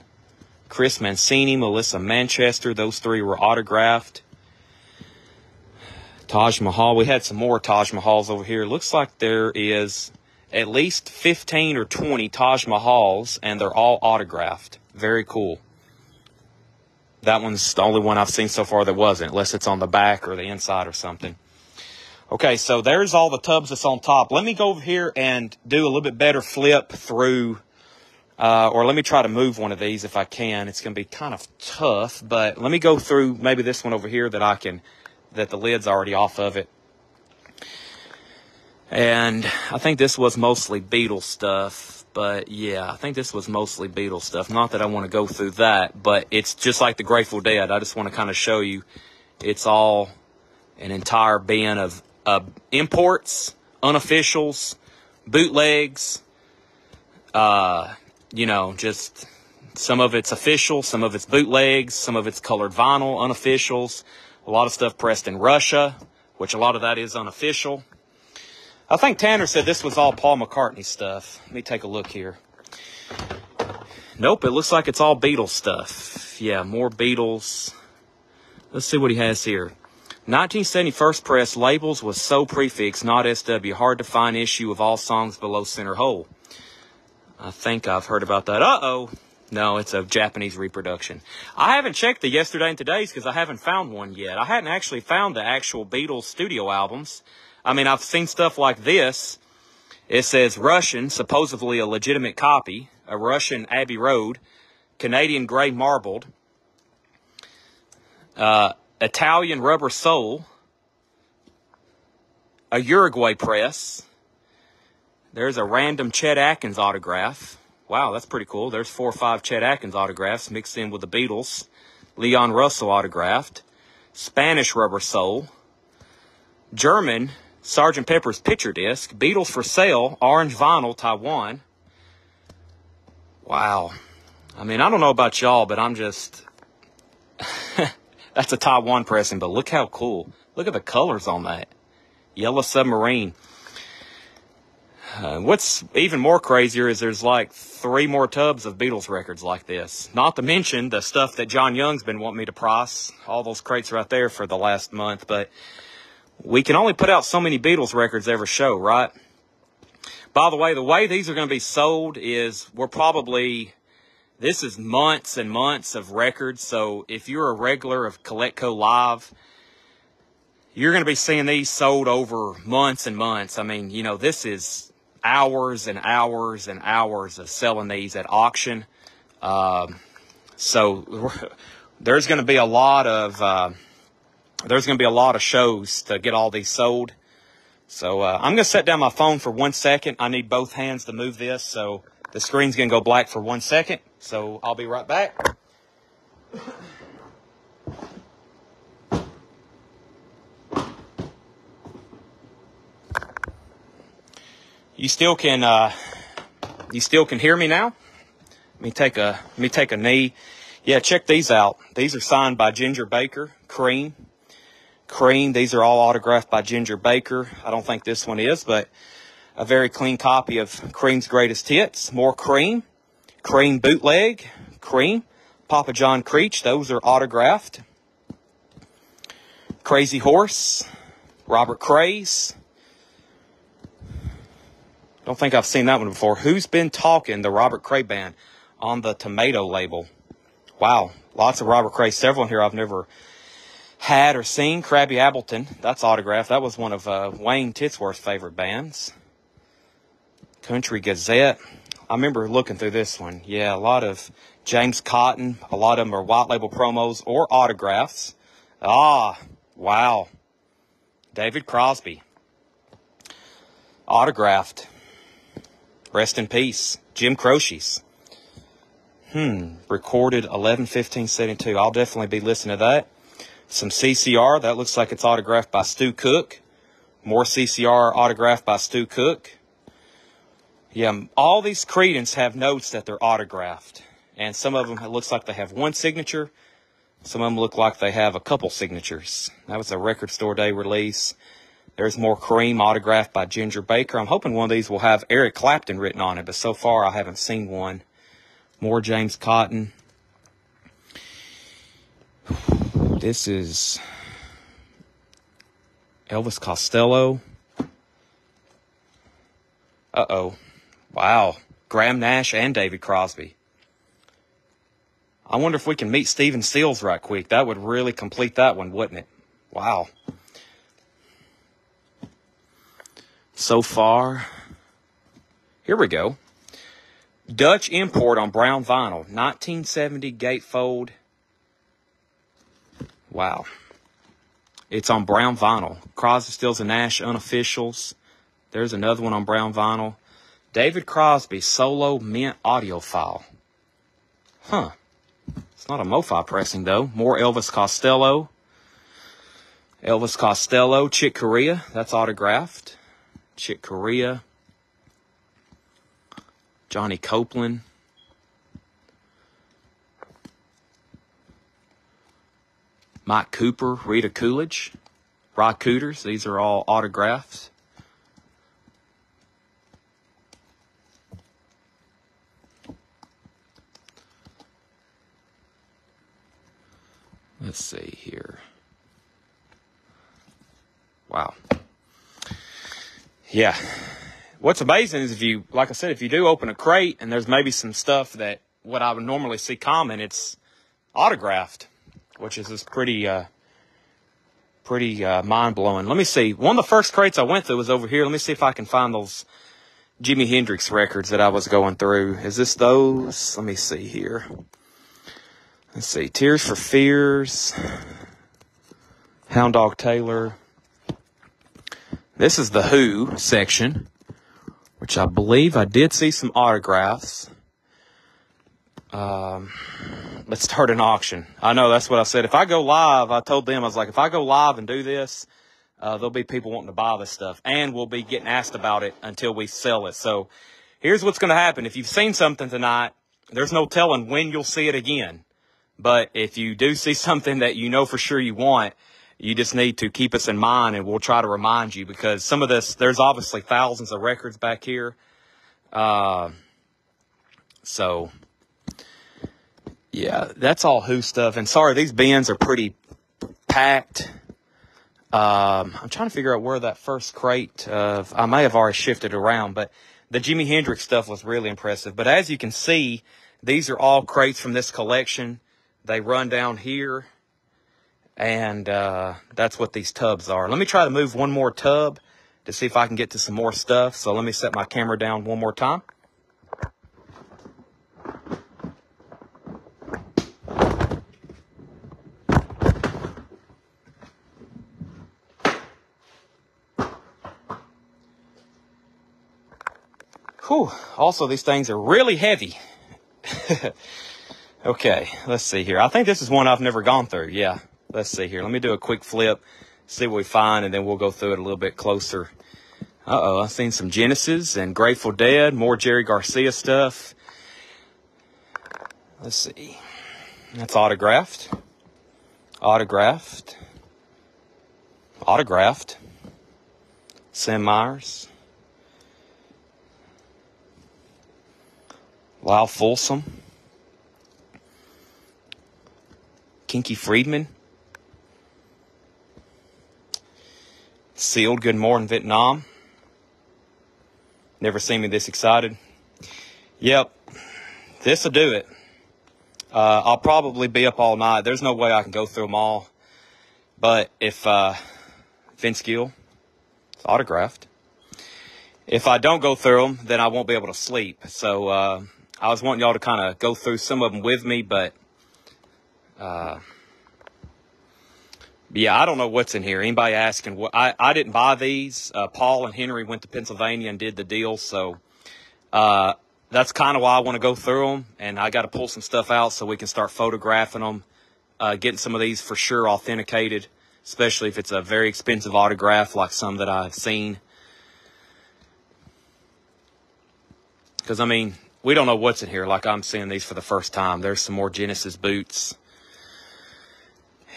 Chris Mancini. Melissa Manchester. Those three were autographed. Taj Mahal. We had some more Taj Mahals over here. Looks like there is at least 15 or 20 Taj Mahals, and they're all autographed. Very cool. That one's the only one I've seen so far that wasn't, unless it's on the back or the inside or something. Okay, so there's all the tubs that's on top. Let me go over here and do a little bit better flip through, or let me try to move one of these if I can. It's going to be kind of tough, but let me go through maybe this one over here that the lid's already off of it. And I think this was mostly Beatles stuff. But yeah, I think this was mostly Beatles stuff. Not that I want to go through that, but it's just like the Grateful Dead. I just want to kind of show you it's all an entire bin of imports, unofficials, bootlegs, just some of it's official, some of it's bootlegs, some of it's colored vinyl, unofficials, a lot of stuff pressed in Russia, which a lot of that is unofficial. I think Tanner said this was all Paul McCartney stuff. Let me take a look here. Nope, it looks like it's all Beatles stuff. Yeah, more Beatles. Let's see what he has here. 1970 first press labels was so prefix, not SW. Hard to find issue of all songs below center hole. I think I've heard about that. Uh-oh. No, it's a Japanese reproduction. I haven't checked the Yesterday and Today's because I haven't found one yet. I hadn't actually found the actual Beatles studio albums. I mean, I've seen stuff like this. It says Russian, supposedly a legitimate copy. A Russian Abbey Road. Canadian Grey Marbled. Italian Rubber Soul. A Uruguay press. There's a random Chet Atkins autograph. Wow, that's pretty cool. There's 4 or 5 Chet Atkins autographs mixed in with the Beatles. Leon Russell autographed. Spanish Rubber Soul. German Sgt. Pepper's picture disc. Beatles for sale. Orange vinyl, Taiwan. Wow. I mean, I don't know about y'all, but I'm just... That's a Taiwan pressing, but look how cool. Look at the colors on that. Yellow Submarine. What's even more crazier is there's like 3 more tubs of Beatles records like this. Not to mention the stuff that John Young's been wanting me to price. All those crates right there for the last month. But we can only put out so many Beatles records every show, right? By the way these are going to be sold is this is months and months of records. So if you're a regular of CollectCo Live, you're going to be seeing these sold over months and months. I mean, this is hours and hours and hours of selling these at auction. So there's going to be a lot of shows to get all these sold. So I'm going to set down my phone for 1 second. I need both hands to move this, so the screen's going to go black for 1 second. So I'll be right back. You still can hear me now? Let me take a knee. Yeah, check these out. These are signed by Ginger Baker, Cream. These are all autographed by Ginger Baker. I don't think this one is, but a very clean copy of Cream's Greatest Hits. More Cream. Cream bootleg. Cream. Papa John Creech. Those are autographed. Crazy Horse. Robert Craze. Don't think I've seen that one before. Who's Been Talking? The Robert Cray Band on the Tomato label. Wow. Lots of Robert Cray. Several in here I've never had or seen. Krabby Appleton. That's autographed. That was one of Wayne Titsworth's favorite bands. Country Gazette. I remember looking through this one. Yeah, a lot of James Cotton. A lot of them are white label promos or autographs. Ah, wow. David Crosby. Autographed. Rest in peace. Jim Croce's. Recorded 11/15/72. I'll definitely be listening to that. Some CCR. That looks like it's autographed by Stu Cook. More CCR autographed by Stu Cook. Yeah, all these Creedence have notes that they're autographed. And some of them, it looks like they have one signature. Some of them look like they have a couple signatures. That was a Record Store Day release. There's more Cream autographed by Ginger Baker. I'm hoping one of these will have Eric Clapton written on it, but so far I haven't seen one. More James Cotton. This is Elvis Costello. Uh-oh. Wow. Graham Nash and David Crosby. I wonder if we can meet Stephen Stills right quick. That would really complete that one, wouldn't it? Wow. So far, here we go. Dutch import on brown vinyl. 1970 gatefold. Wow. It's on brown vinyl. Crosby, Stills, and Nash unofficials. There's another one on brown vinyl. David Crosby solo mint audiophile. Huh. It's not a MoFi pressing, though. More Elvis Costello. Elvis Costello, Chick Corea. That's autographed. Chick Corea. Johnny Copeland. Mike Cooper, Rita Coolidge. Rod Cooters. These are all autographs. Let's see here. Wow. Yeah. What's amazing is if you, like I said, if you do open a crate and there's maybe some stuff that what I would normally see common, it's autographed, which is just pretty mind-blowing. Let me see. One of the first crates I went through was over here. Let me see if I can find those Jimi Hendrix records that I was going through. Is this those? Let me see here. Let's see. Tears for Fears. Hound Dog Taylor. This is the Who section, which I believe I did see some autographs. Let's start an auction. I know that's what I said. If I go live, I told them, I was like, if I go live and do this, there'll be people wanting to buy this stuff, and we'll be getting asked about it until we sell it. So here's what's going to happen. If you've seen something tonight, there's no telling when you'll see it again. But if you do see something that you know for sure you want, you just need to keep us in mind, and we'll try to remind you, because some of this, there's obviously thousands of records back here. So, yeah, that's all Who stuff. And sorry, these bins are pretty packed. I'm trying to figure out where that first crate of, I may have already shifted around, but the Jimi Hendrix stuff was really impressive. But as you can see, these are all crates from this collection. They run down here, and that's what these tubs are. Let me try to move one more tub to see if I can get to some more stuff. So let me set my camera down one more time. Whew. Also, these things are really heavy. Okay, let's see here. I think this is one I've never gone through. Yeah, let's see here. Let me do a quick flip, see what we find, and then we'll go through it a little bit closer. Uh-oh, I've seen some Genesis and Grateful Dead, more Jerry Garcia stuff. Let's see. That's autographed. Autographed. Autographed. Sam Myers. Lyle Folsom. Kinky Friedman. Sealed Good Morning Vietnam. Never seen me this excited. Yep, this will do it. I'll probably be up all night. There's no way I can go through them all. But if Vince Gill, it's autographed. If I don't go through them, then I won't be able to sleep. So I was wanting y'all to kind of go through some of them with me, but yeah, I don't know what's in here. Anybody asking? What? I didn't buy these. Paul and Henry went to Pennsylvania and did the deal, so that's kind of why I want to go through them, and I got to pull some stuff out so we can start photographing them, getting some of these for sure authenticated, especially if it's a very expensive autograph like some that I've seen. Because, I mean, we don't know what's in here. Like, I'm seeing these for the first time. There's some more Genesis boots.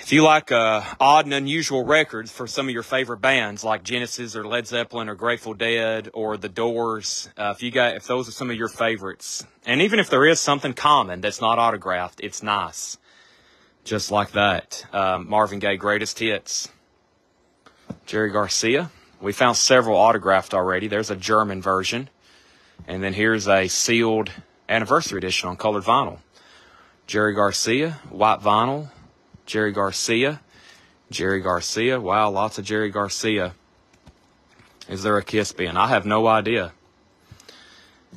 If you like odd and unusual records for some of your favorite bands, like Genesis or Led Zeppelin or Grateful Dead or The Doors, if those are some of your favorites, and even if there is something common that's not autographed, it's nice. Just like that. Marvin Gaye Greatest Hits. Jerry Garcia. We found several autographed already. There's a German version. And then here's a sealed anniversary edition on colored vinyl. Jerry Garcia, white vinyl. Jerry Garcia. Jerry Garcia. Wow, lots of Jerry Garcia. Is there a Kiss bin? I have no idea.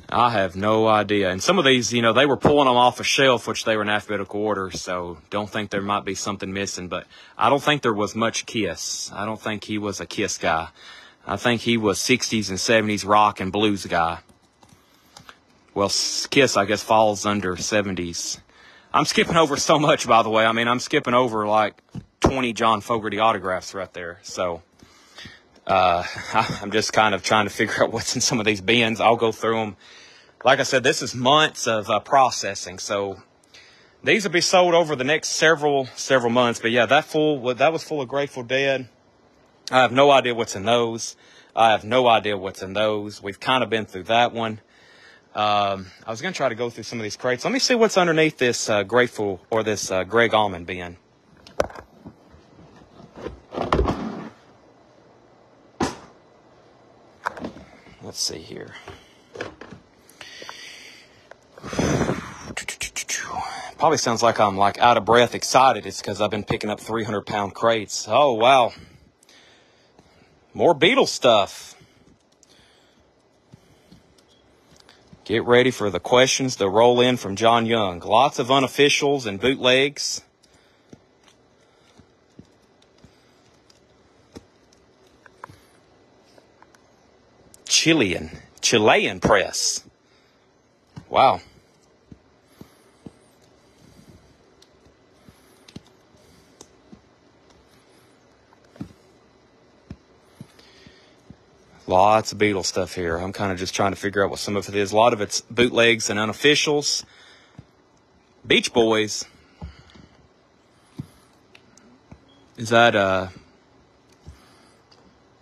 I have no idea. And some of these, you know, they were pulling them off a shelf, which they were in alphabetical order, so don't think there might be something missing. But I don't think there was much Kiss. I don't think he was a Kiss guy. I think he was 60s and 70s rock and blues guy. Well, Kiss, I guess, falls under 70s. I'm skipping over so much, by the way. I mean, I'm skipping over like 20 John Fogerty autographs right there. So I'm just kind of trying to figure out what's in some of these bins. I'll go through them. Like I said, this is months of processing. So these will be sold over the next several months. But yeah, that was full of Grateful Dead. I have no idea what's in those. I have no idea what's in those. We've kind of been through that one. I was going to try to go through some of these crates. Let me see what's underneath this Grateful or this Greg Allman bin. Let's see here. Probably sounds like I'm like out of breath excited. It's because I've been picking up 300-pound crates. Oh, wow. More Beatles stuff. Get ready for the questions to roll in from John Young. Lots of unofficials and bootlegs. Chilean press. Wow. Lots of Beatles stuff here. I'm kind of just trying to figure out what some of it is. A lot of it's bootlegs and unofficials. Beach Boys. Is that,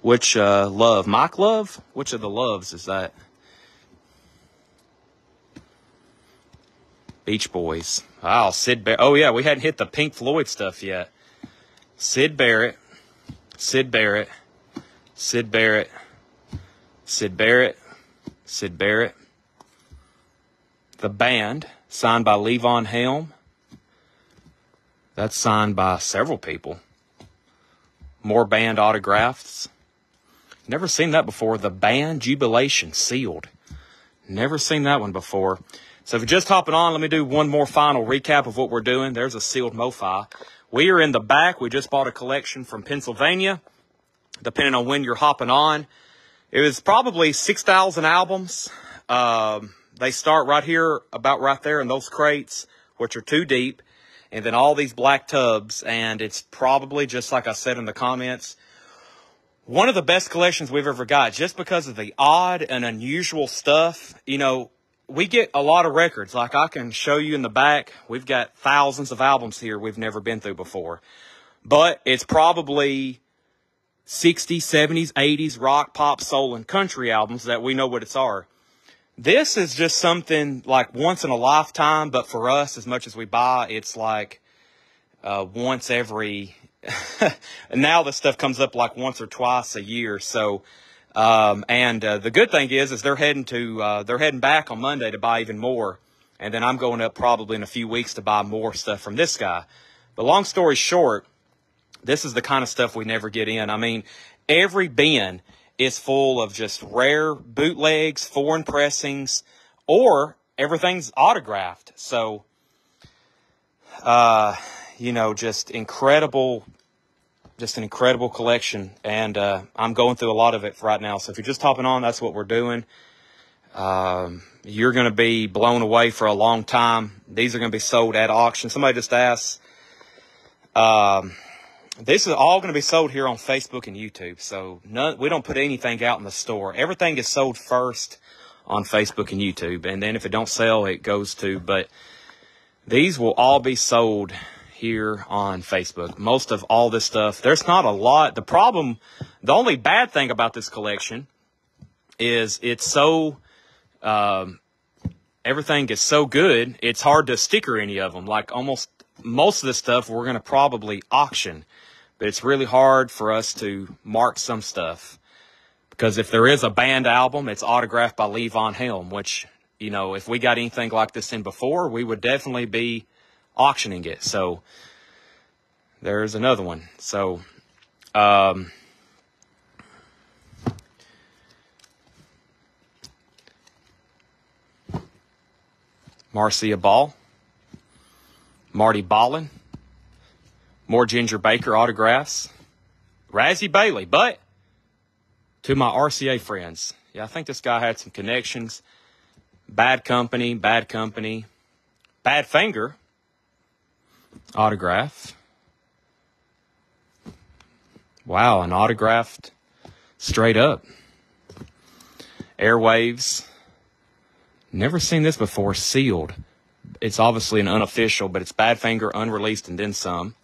which, Love? Mike Love? Which of the Loves is that? Beach Boys. Wow, Sid Barrett. Oh, yeah, we hadn't hit the Pink Floyd stuff yet. Sid Barrett. Sid Barrett. Sid Barrett. Sid Barrett, Sid Barrett. The Band, signed by Levon Helm. That's signed by several people. More Band autographs. Never seen that before. The Band Jubilation, sealed. Never seen that one before. So if you're just hopping on, let me do one more final recap of what we're doing. There's a sealed MoFi. We are in the back. We just bought a collection from Pennsylvania. Depending on when you're hopping on. It was probably 6,000 albums. They start right here, about right there in those crates, which are too deep. And then all these black tubs. And it's probably, just like I said in the comments, one of the best collections we've ever got. Just because of the odd and unusual stuff. You know, we get a lot of records. Like I can show you in the back. We've got thousands of albums here we've never been through before. But it's probably 60s, 70s, 80s, rock, pop, soul, and country albums that we know what it's are. This is just something like once in a lifetime, but for us, as much as we buy, it's like once every... now this stuff comes up like once or twice a year. So, the good thing is they're heading back on Monday to buy even more. And then I'm going up probably in a few weeks to buy more stuff from this guy. But long story short, this is the kind of stuff we never get in. I mean, every bin is full of just rare bootlegs, foreign pressings, or everything's autographed. So, just an incredible collection. And I'm going through a lot of it right now. So if you're just hopping on, that's what we're doing. You're going to be blown away for a long time. These are going to be sold at auction. Somebody just asked... this is all going to be sold here on Facebook and YouTube. So we don't put anything out in the store. Everything is sold first on Facebook and YouTube. And then if it don't sell, it goes to. But these will all be sold here on Facebook. Most of all this stuff. There's not a lot. The only bad thing about this collection is it's so, everything is so good. It's hard to sticker any of them. Like almost most of the stuff we're going to probably auction. But it's really hard for us to mark some stuff. Because if there is a band album, it's autographed by Levon Helm, which, if we got anything like this in before, we would definitely be auctioning it. So, there's another one. So, Marcia Ball, Marty Ballin, more Ginger Baker autographs. Razzie Bailey. But To my RCA friends. Yeah, I think this guy had some connections. Bad company, bad company. Bad finger. Autograph. Wow, an autographed straight up. Airwaves. Never seen this before. Sealed. It's obviously an unofficial, but it's Badfinger, unreleased, and then some.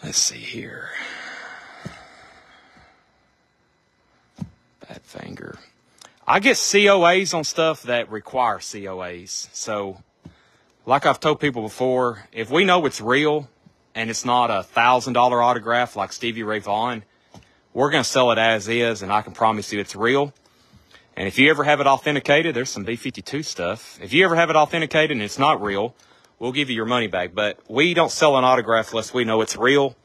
Let's see here. Badfinger. I get COAs on stuff that require COAs. So, like I've told people before, if we know it's real and it's not a $1,000 autograph like Stevie Ray Vaughan, we're going to sell it as is, and I can promise you it's real. And if you ever have it authenticated, there's some B-52 stuff. If you ever have it authenticated and it's not real, we'll give you your money back. But we don't sell an autograph unless we know it's real.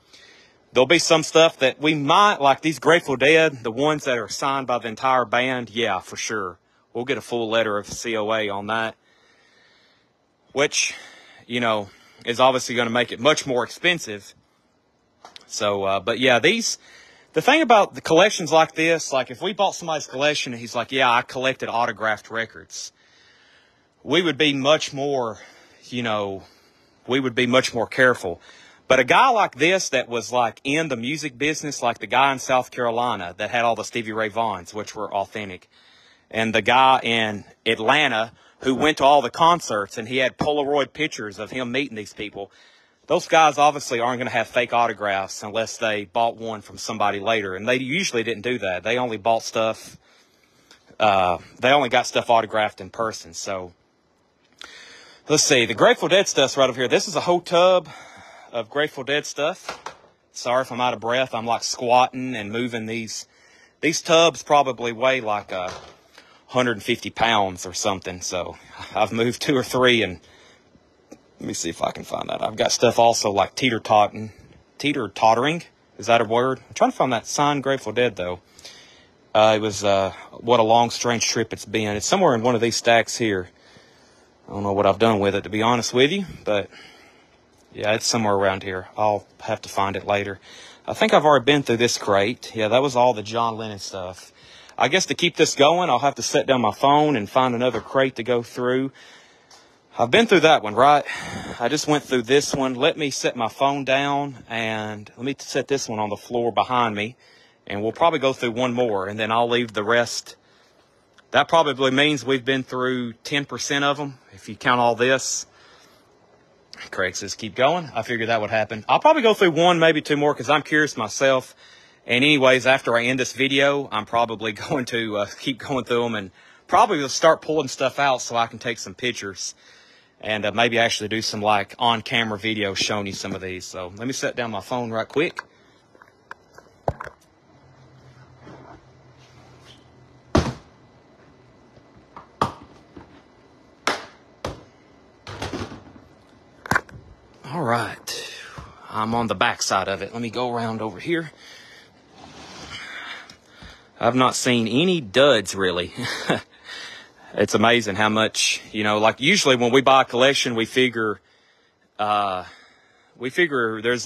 There'll be some stuff that we might, like these Grateful Dead, the ones that are signed by the entire band, yeah, for sure. We'll get a full letter of COA on that, which, you know, is obviously going to make it much more expensive. So, but yeah, the thing about the collections like this, like if we bought somebody's collection and he's like, yeah, I collected autographed records, we would be much more, you know, we would be much more careful. But a guy like this that was like in the music business, like the guy in South Carolina that had all the Stevie Ray Vaughans, which were authentic, and the guy in Atlanta who went to all the concerts and he had Polaroid pictures of him meeting these people, those guys obviously aren't going to have fake autographs unless they bought one from somebody later. And they usually didn't do that. They only bought stuff, they only got stuff autographed in person. So, let's see. The Grateful Dead stuff's right over here. This is a whole tub of Grateful Dead stuff. Sorry if I'm out of breath. I'm like squatting and moving these. These tubs probably weigh like 150 pounds or something. So, I've moved 2 or 3 and let me see if I can find that. I've got stuff also like teeter-tottering. Is that a word? I'm trying to find that signed Grateful Dead, though. It was, what a long, strange trip it's been. It's somewhere in one of these stacks here. I don't know what I've done with it, to be honest with you. But, yeah, it's somewhere around here. I'll have to find it later. I think I've already been through this crate. Yeah, that was all the John Lennon stuff. I guess to keep this going, I'll have to set down my phone and find another crate to go through. I've been through that one, right? I just went through this one. Let me set my phone down and let me set this one on the floor behind me. And we'll probably go through one more and then I'll leave the rest. That probably means we've been through 10% of them. If you count all this. Craig says, keep going. I figured that would happen. I'll probably go through 1, maybe 2 more because I'm curious myself. And anyways, after I end this video, I'm probably going to keep going through them and probably start pulling stuff out so I can take some pictures. And maybe actually do some like on-camera videos showing you some of these. So let me set down my phone right quick. All right. I'm on the back side of it. Let me go around over here. I've not seen any duds really. It's amazing how much, you know, like usually when we buy a collection, we figure there's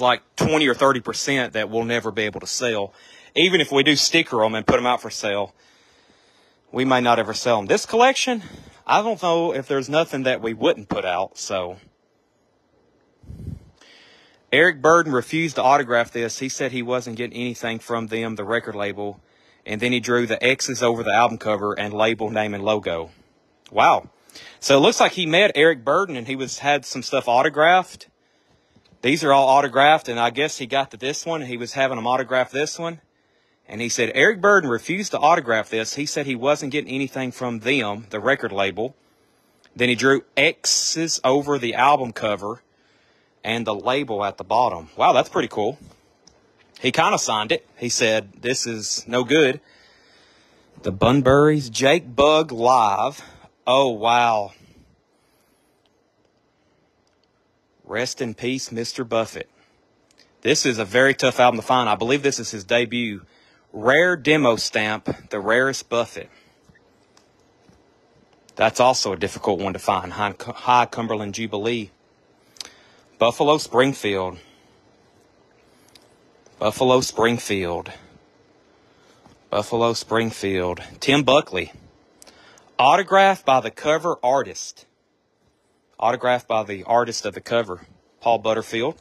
like 20 or 30% that we'll never be able to sell. Even if we do sticker them and put them out for sale, we may not ever sell them. This collection, I don't know if there's nothing that we wouldn't put out, so. Eric Burdon refused to autograph this. He said he wasn't getting anything from them, the record label. And then he drew the X's over the album cover and label, name, and logo. Wow. So it looks like he met Eric Burdon and he had some stuff autographed. These are all autographed, and I guess he got to this one and he was having them autograph this one. And he said Eric Burdon refused to autograph this. He said he wasn't getting anything from them, the record label. Then he drew X's over the album cover and the label at the bottom. Wow, that's pretty cool. He kind of signed it. He said, this is no good. The Bunburys, Jake Bugg Live. Oh, wow. Rest in peace, Mr. Buffett. This is a very tough album to find. I believe this is his debut. Rare demo stamp, the rarest Buffett. That's also a difficult one to find. High Cumberland Jubilee. Buffalo Springfield. Buffalo Springfield. Buffalo Springfield. Tim Buckley. Autographed by the cover artist. Autographed by the artist of the cover, Paul Butterfield.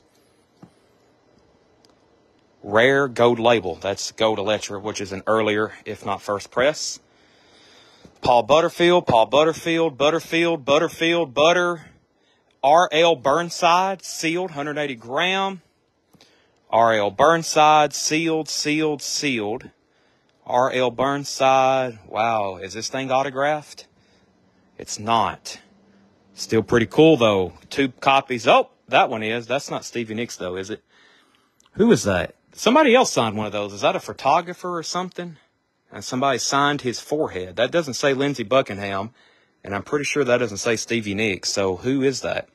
Rare gold label. That's Gold Electra, which is an earlier, if not first press. Paul Butterfield, Butter. R.L. Burnside, sealed, 180 gram. R.L. Burnside, sealed. R.L. Burnside. Wow, is this thing autographed? It's not. Still pretty cool, though. 2 copies. Oh, that one is. That's not Stevie Nicks, though, is it? Who is that? Somebody else signed one of those. Is that a photographer or something? And somebody signed his forehead. That doesn't say Lindsey Buckingham, and I'm pretty sure that doesn't say Stevie Nicks. So who is that?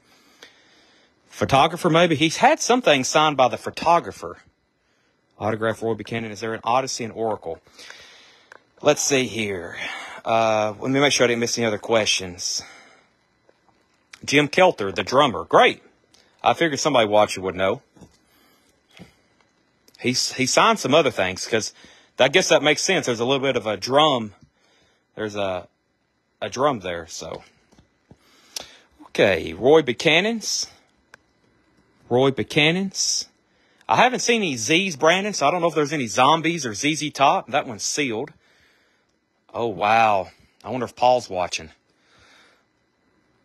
Photographer, maybe? He's had some things signed by the photographer. Autograph Roy Buchanan. Is there an Odyssey and Oracle? Let's see here. Let me make sure I didn't miss any other questions. Jim Kelter, the drummer. Great. I figured somebody watching would know. He signed some other things because I guess that makes sense. There's a little bit of a drum. There's a drum there. So, okay, Roy Buchanan's. I haven't seen any Z's, Brandon, so I don't know if there's any Zombies or ZZ Top. That one's sealed. Oh, wow. I wonder if Paul's watching.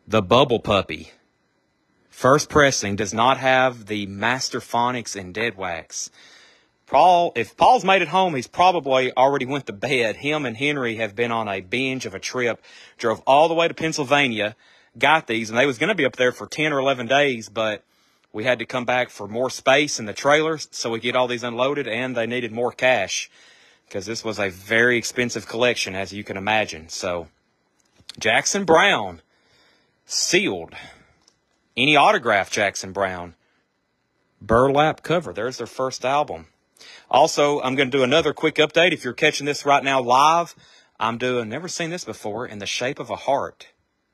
The Bubble Puppy. First pressing does not have the Master Phonics and Dead Wax. If Paul's made it home, he's probably already went to bed. Him and Henry have been on a binge of a trip. Drove all the way to Pennsylvania, got these, and they was going to be up there for 10 or 11 days, but we had to come back for more space in the trailers, so we get all these unloaded, and they needed more cash because this was a very expensive collection, as you can imagine. So, Jackson Browne, sealed. Any autograph Jackson Browne. Burlap cover. There's their first album. Also, I'm going to do another quick update. If you're catching this right now live, I'm doing, never seen this before, In the Shape of a Heart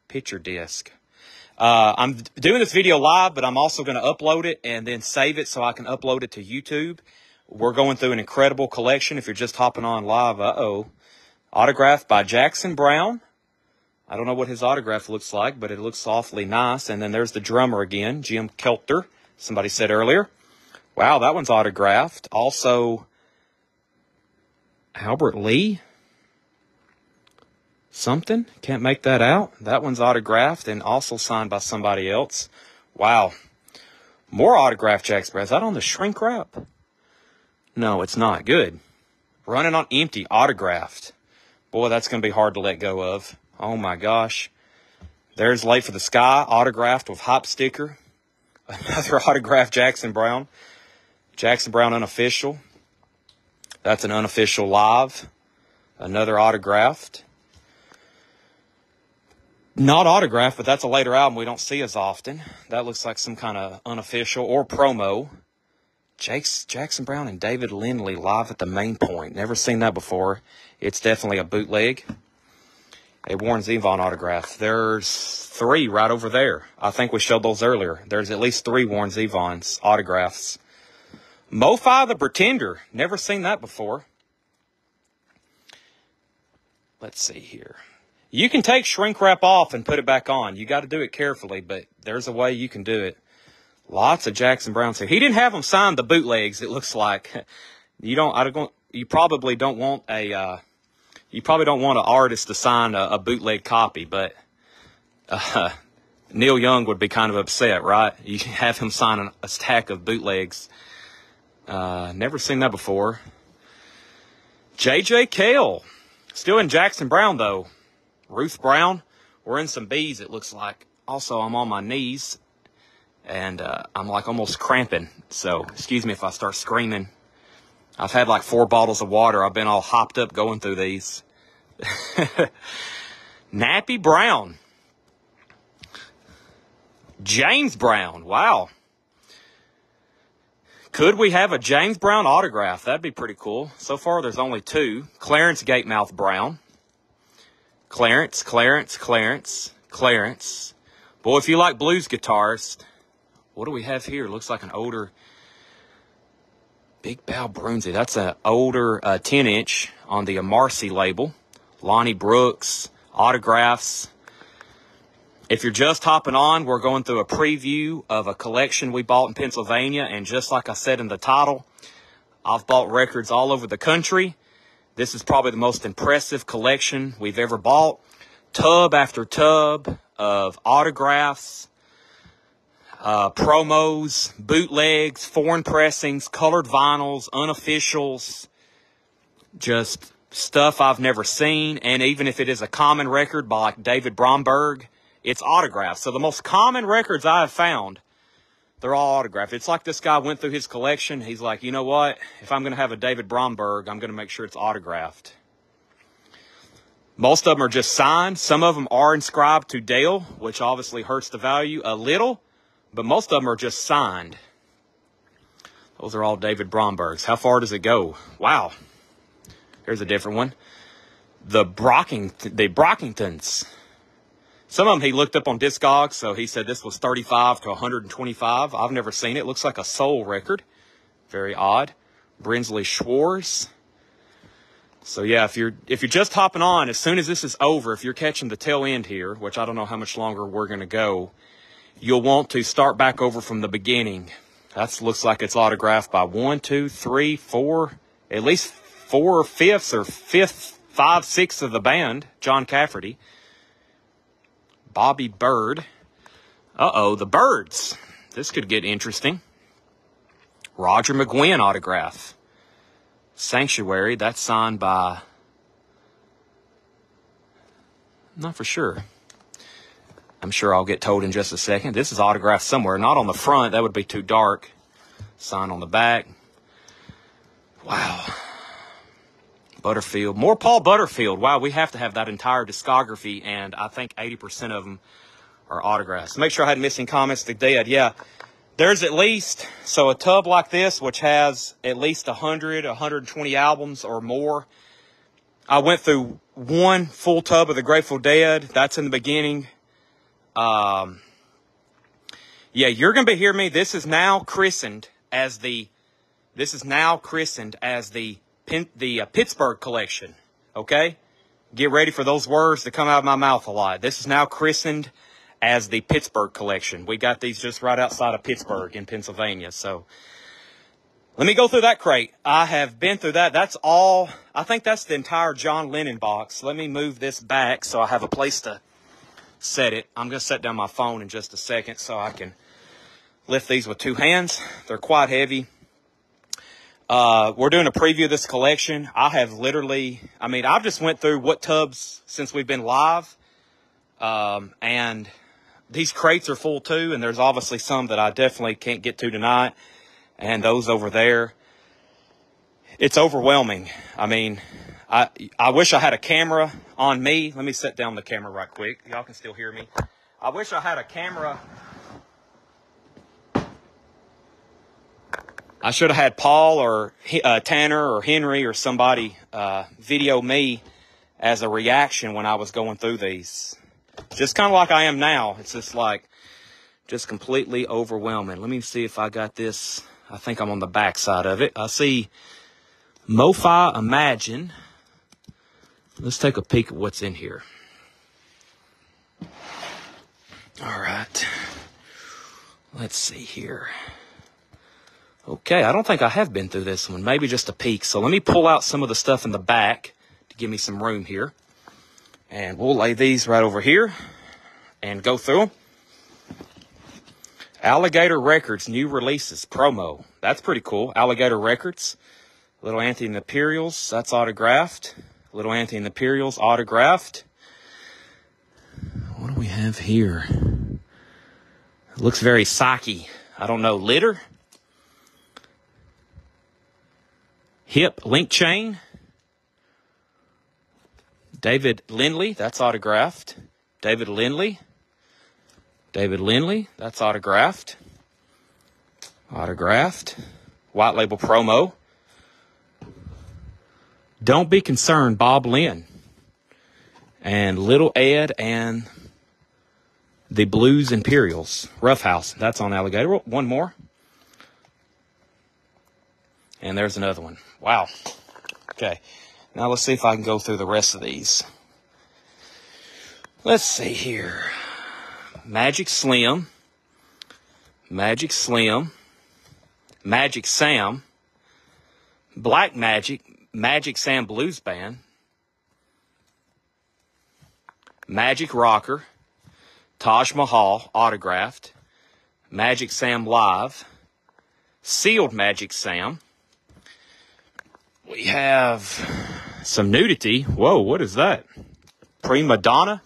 picture disc. I'm doing this video live, but I'm also going to upload it and then save it so I can upload it to YouTube. We're going through an incredible collection. If you're just hopping on live, autographed by Jackson Browne. I don't know what his autograph looks like, but it looks awfully nice. And then there's the drummer again, Jim Kelter, somebody said earlier. Wow, that one's autographed. Also, Albert Lee. Something. Can't make that out. That one's autographed and also signed by somebody else. Wow. More autographed Jackson Browne. Is that on the shrink wrap? No, it's not. Good. Running on Empty, autographed. Boy, that's going to be hard to let go of. Oh, my gosh. There's Late for the Sky, autographed with hop sticker. Another autographed Jackson Browne. Jackson Browne unofficial. That's an unofficial live. Another autographed. Not autographed, but that's a later album we don't see as often. That looks like some kind of unofficial or promo. Jackson Browne and David Lindley live at the Main Point. Never seen that before. It's definitely a bootleg. A Warren Zevon autograph. There's 3 right over there. I think we showed those earlier. There's at least 3 Warren Zevon's autographs. Mo-Fi the Pretender. Never seen that before. Let's see here. You can take shrink wrap off and put it back on. You got to do it carefully, but there's a way you can do it. Lots of Jackson Browne. He didn't have them sign the bootlegs, it looks like. You probably don't want an artist to sign a bootleg copy, but Neil Young would be kind of upset, right? You have him sign a stack of bootlegs. Never seen that before. J.J. Cale. Still in Jackson Browne, though. Ruth Brown. We're in some B's, it looks like. Also, I'm on my knees, and I'm like almost cramping. So, excuse me if I start screaming. I've had like 4 bottles of water. I've been all hopped up going through these. Nappy Brown. James Brown. Wow. Could we have a James Brown autograph? That'd be pretty cool. So far, there's only 2. Clarence Gatemouth Brown. Clarence. Boy, if you like blues guitars, what do we have here? Looks like an older Big Bow Brunsey. That's an older 10-inch on the Marcy label. Lonnie Brooks, autographs. If you're just hopping on, we're going through a preview of a collection we bought in Pennsylvania. And just like I said in the title, I've bought records all over the country. This is probably the most impressive collection we've ever bought. Tub after tub of autographs, promos, bootlegs, foreign pressings, colored vinyls, unofficials, just stuff I've never seen. And even if it is a common record by like David Bromberg, it's autographed. So the most common records I have found, they're all autographed. It's like this guy went through his collection. He's like, you know what? If I'm going to have a David Bromberg, I'm going to make sure it's autographed. Most of them are just signed. Some of them are inscribed to Dale, which obviously hurts the value a little. But most of them are just signed. Those are all David Brombergs. How far does it go? Wow. Here's a different one. The Brockingtons. Some of them he looked up on Discogs, so he said this was 35 to 125. I've never seen it. It looks like a soul record. Very odd. Brinsley Schwartz. So yeah, if you're just hopping on, as soon as this is over, if you're catching the tail end here, which I don't know how much longer we're going to go, you'll want to start back over from the beginning. That looks like it's autographed by 1, 2, 3, 4, at least 4/5 or 5/6 of the band. John Cafferty. Bobby Bird. Uh-oh, the Birds. This could get interesting. Roger McGuinn autograph. Sanctuary, that's signed by... not for sure. I'm sure I'll get told in just a second. This is autographed somewhere. Not on the front. That would be too dark. Sign on the back. Wow. Butterfield. More Paul Butterfield. Wow, we have to have that entire discography, and I think 80% of them are autographs. Make sure I hadn't missing comments to dead. Yeah, there's at least, so a tub like this, which has at least 100, 120 albums or more. I went through one full tub of the Grateful Dead. That's in the beginning. Yeah, you're going to hear me. This is now christened as the Pittsburg collection, okay? Get ready for those words to come out of my mouth a lot. This is now christened as the Pittsburg collection. We got these just right outside of Pittsburg in Pennsylvania. So let me go through that crate. I have been through that. That's all. I think that's the entire John Lennon box. Let me move this back so I have a place to set it. I'm going to set down my phone in just a second so I can lift these with two hands. They're quite heavy. We're doing a preview of this collection. I've just went through what tubs since we've been live. And these crates are full too. And there's obviously some that I definitely can't get to tonight. And those over there. It's overwhelming. I mean, I wish I had a camera on me. Let me set down the camera right quick. Y'all can still hear me. I wish I had a camera. I should have had Paul or Tanner or Henry or somebody video me as a reaction when I was going through these. Just kind of like I am now. It's just completely overwhelming. Let me see if I got this. I think I'm on the back side of it. I see MoFi Imagine. Let's take a peek at what's in here. All right. Let's see here. Okay, I don't think I have been through this one. Maybe just a peek. So let me pull out some of the stuff in the back to give me some room here. And we'll lay these right over here and go through them. Alligator Records, new releases, promo. That's pretty cool. Alligator Records. Little Anthony and the Imperials, that's autographed. Little Anthony and the Imperials, autographed. What do we have here? It looks very psyche. I don't know. Litter. Hip Link Chain. David Lindley, that's autographed. David Lindley, that's autographed. Autographed. White Label promo. Don't Be Concerned, Bob Lynn. And Little Ed and the Blues Imperials. Rough House, that's on Alligator. One more. And there's another one. Wow. Okay. Now let's see if I can go through the rest of these. Let's see here. Magic Slim. Magic Slim. Magic Sam. Black Magic. Magic Sam Blues Band. Magic Rocker. Taj Mahal autographed. Magic Sam Live. Sealed Magic Sam. We have some nudity. Whoa, what is that? Prima Donna?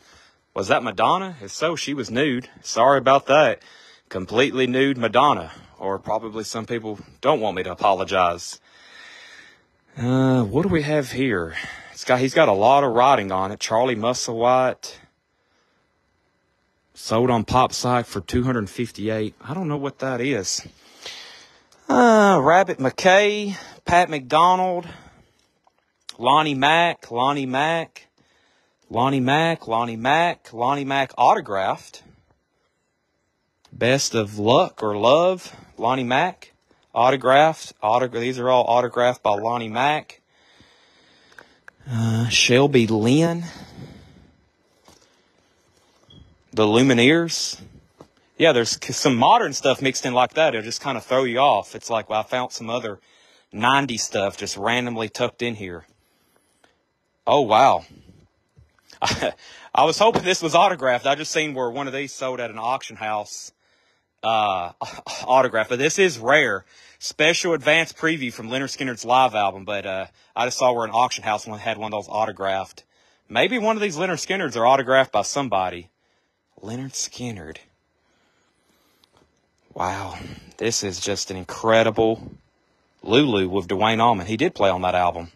Was that Madonna? If so, she was nude. Sorry about that. Completely nude Madonna. Or probably some people don't want me to apologize. What do we have here? He's got a lot of writing on it. Charlie Musselwhite. Sold on Pop Psych for $258. I don't know what that is. Rabbit McKay, Pat McDonald, Lonnie Mack autographed. Best of Luck or Love, Lonnie Mack, autographed. These are all autographed by Lonnie Mack. Shelby Lynn. The Lumineers. Yeah, there's some modern stuff mixed in like that. It'll just kind of throw you off. It's like, well, I found some other 90s stuff just randomly tucked in here. Oh, wow. I was hoping this was autographed. I just seen where one of these sold at an auction house autographed. But this is rare. Special advance preview from Leonard Skinner's live album. But I just saw where an auction house had one of those autographed. Maybe one of these Leonard Skinners are autographed by somebody. Leonard Skinner. Wow. This is just an incredible Lulu with Dwayne Allman. He did play on that album.